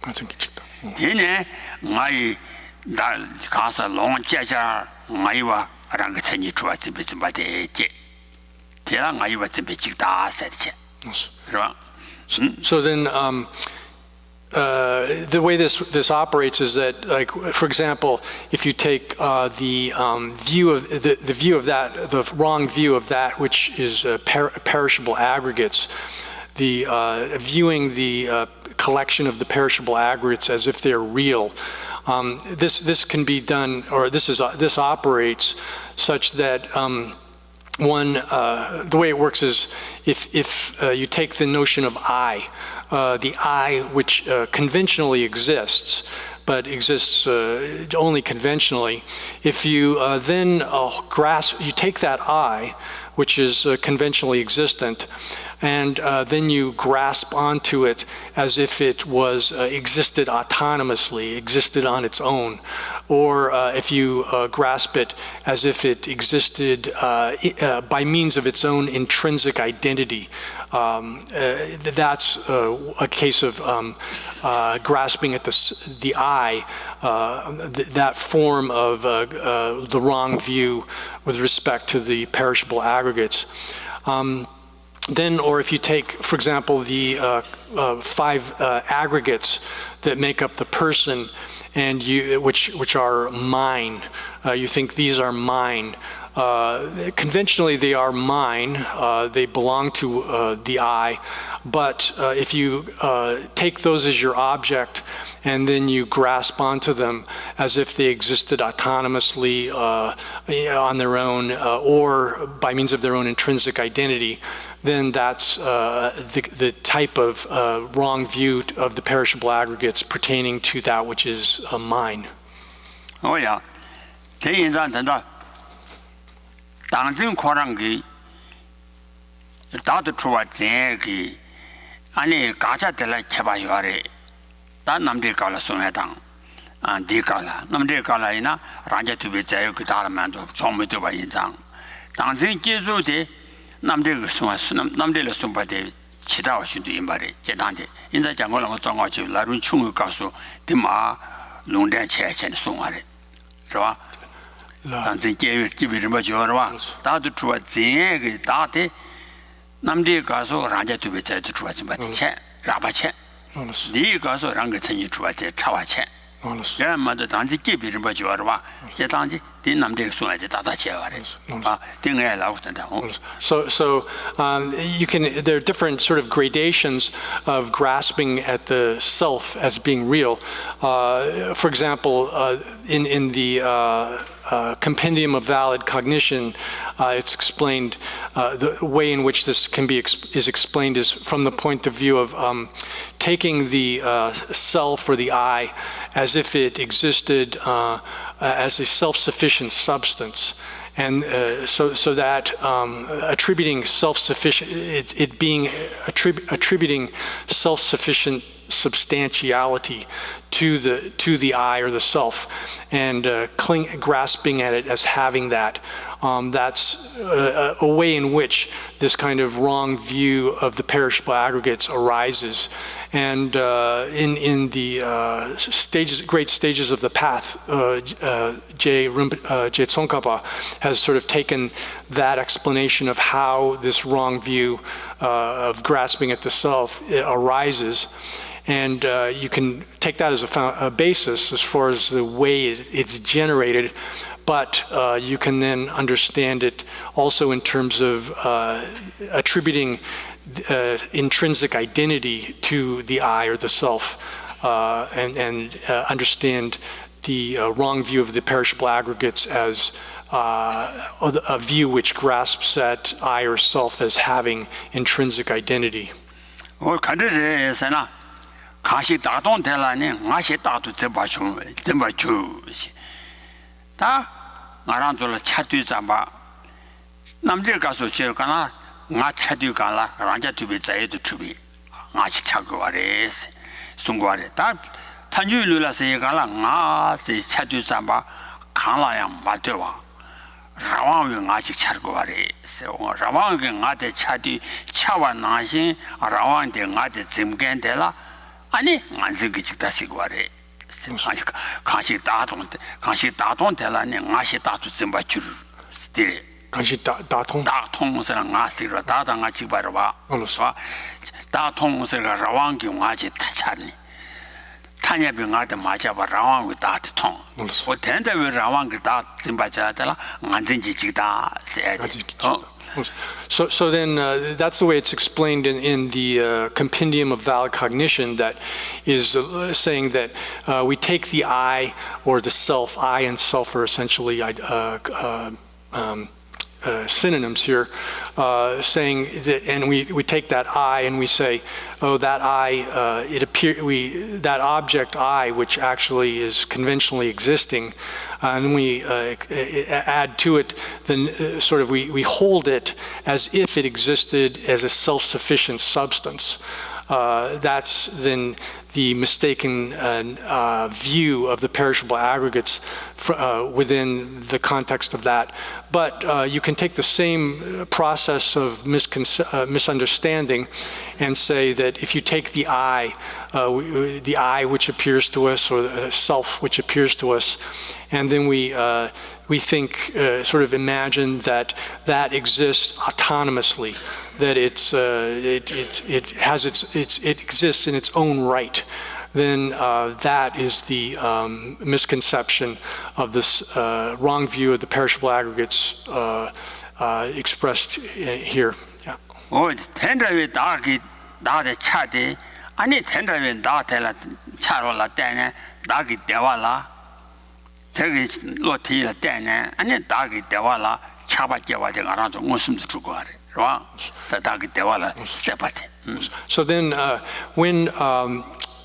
안정기 직다 얘네 나이 날 가서 롱제자 나이와 랑 같이 주었지 좀 받에 되라 나이와 좀 직다세체 그럼 So then, the way this operates is that, like, for example, if you take the view of the wrong view of that which is perishable aggregates, viewing the collection of the perishable aggregates as if they're real. This can be done, or this operates such that. The way it works is if you take the notion of I, the I which conventionally exists, but exists only conventionally, if you then you take that I, which is conventionally existent, and then you grasp onto it as if it was existed autonomously, existed on its own, or if you grasp it as if it existed by means of its own intrinsic identity. That's a case of grasping at the I, that form of the wrong view with respect to the perishable aggregates. Then, or if you take, for example, the 5 aggregates that make up the person, and which are mine, you think these are mine. Conventionally, they are mine. They belong to the I. But if you take those as your object, and then you grasp onto them as if they existed autonomously on their own, or by means of their own intrinsic identity, then that's the type of wrong view of the perishable aggregates pertaining to that which is mine. Oh yeah, 당진 코랑기 다도 좋았지 아니 가자들 쳐봐요래 다 남들 가라 손에당 디가라 남들 가라이나 란자투비 자유 그 다음만도 좀도 봐 인상 당진 계속돼 남들 손 남들 손바데 치다와신도 이 말이 제단데 인자 장고랑 정화지 라룬 충을 가서 디마 롱대 체체는 송아래 그봐 당진 계획 기비를 뭐죠와 다도 좋았지 그 다데 남들 가서 랑자 두배 자도 좋아지 마체 라바체 네 가서 랑가 천이 좋아지 차와체 야마도 단지 끼비를 봐줘 봐. 제 단지 네 남들 소야지 다다체 와래. 아, 땡에 나오던다. So you can, there are different sort of gradations of grasping at the self as being real. For example, in the Compendium of Valid Cognition, it's explained, the way in which this can be is explained is from the point of view of taking the self or the I as if it existed as a self-sufficient substance. And so that attributing self-sufficient, it being attributing self-sufficient substantiality to the I or the self, and grasping at it as having that. That's a way in which this kind of wrong view of the perishable aggregates arises. And in the great stages of the path, Je Tsongkhapa has sort of taken that explanation of how this wrong view of grasping at the self arises. And you can take that as a basis as far as the way it's generated, but you can then understand it also in terms of attributing intrinsic identity to the I or the self, and understand the wrong view of the perishable aggregates as a view which grasps at I or self as having intrinsic identity. 가시 다돈 될라니 가시 다도 다 나란돌 차뒤 잡아 남들 가서 지어가나 나 차뒤 가라 란자 뒤에 자에도 추비 가시 차고 와레스 송고와레 다 탄주일라서 가라 나세 차뒤 잡아 강라야 맞대와 라왕이 가시 차고 와레스 라왕이 나대 차뒤 차와 나신 라왕한테 나대 짐겐데라 아니 안식이 직다시고 와래 간식 다돈 될라니 가시 다도 좀 봐줄 스틸 간식 다통스라 가시로 다당아 지바로 봐 다통스라 라왕기 가시 타차니 타냐병아데 맞아봐 라왕이 다통 뭐 된다 왜 라왕기 다 짐바자들라 안진지 직다 세야지 So then that's the way it's explained in the Compendium of Valid Cognition, that is saying that we take the I or the self. I and self are essentially synonyms here, saying that, and we take that I and we say, oh, that I, that object I, which actually is conventionally existing, and we add to it, then sort of we hold it as if it existed as a self-sufficient substance. That's then the mistaken view of the perishable aggregates within the context of that. But you can take the same process of misunderstanding and say that if you take the I which appears to us, or the self which appears to us, and then we think, sort of imagine that exists autonomously, that it exists in its own right, then that is the misconception of this wrong view of the perishable aggregates expressed here. Yeah. 텐더위 다기 다데 차데 아니 텐더위 다텔라 차로라 때네 다기 대와라 저기 로티라 때네 아니 다기 대와라 차바께와 되가라 좀 웃음도 주고 하래. So then when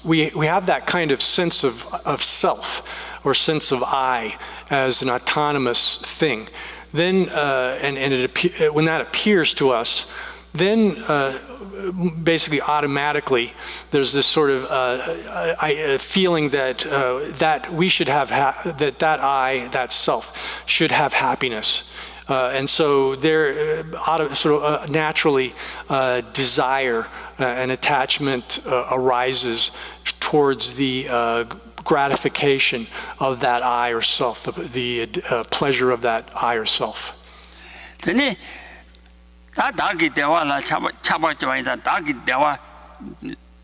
we have that kind of sense of self or sense of I as an autonomous thing, then when that appears to us, then basically automatically there's this sort of feeling that that we should have that I, that self, should have happiness. And so there sort of naturally desire and attachment arises towards the gratification of that I or self, the pleasure of that I or self. 다 다기 대화라 차박지와이다 다기 대화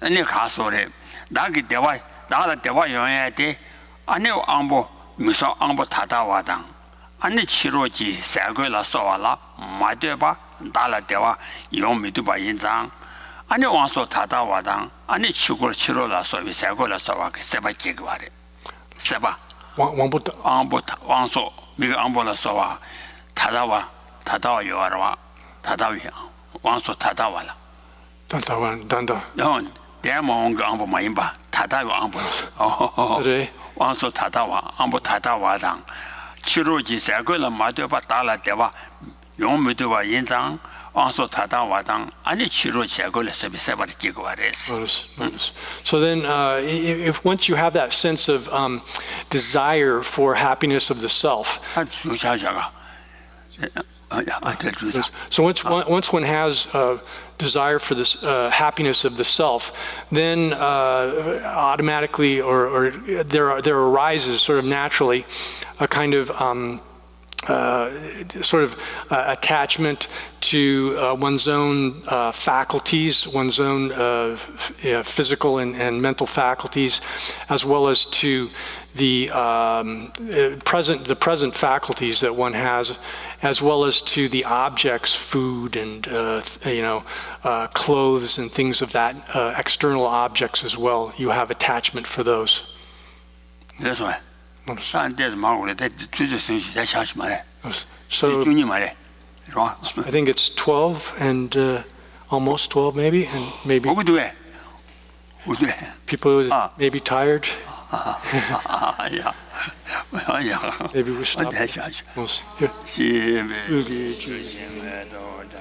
아니 가소래 다기 대화 나라 대화 용해야 돼 아니 안보 미소 안보 타다와당 아니 치료지 세고라 소와라 마되바 달라 대화 용미도바 인장 아니 왕소 타다와당 아니 치료라 소위 세고라 소와 세바지 그와래 세바 왕부터 안보 왕소 미가 안보라 소와 타다와 요아라 타다위 왕소 타다와라 단다. 넌 대모ong 안보 마임바 타다위 안보 그래. 왕소 타다와 안보 타다와당 치료지 세고라 마되바 달라 대와 용미도와 인장 왕소 타다와당 아니 치료 세고라 세바리 지고와레스 Notice. So then, if once you have that sense of desire for happiness of the self, 한 주샤샤가 so once one has desire for this happiness of the self, then automatically or there arises sort of naturally a kind of attachment to one's own faculties, one's own physical and mental faculties, as well as to the present faculties that one has, as well as to the objects, food and clothes and things of that, external objects as well. You have attachment for those. 그래서 Notice. 안 돼서 말고 내 주제 생시 내 샤시 말해 So 주님 말해 이리와 I think it's 12 and almost 12 maybe, and maybe 거기도 왜 people may be tired. 야 Maybe we stop. 내 샤시 Here. 시베 주님의 도다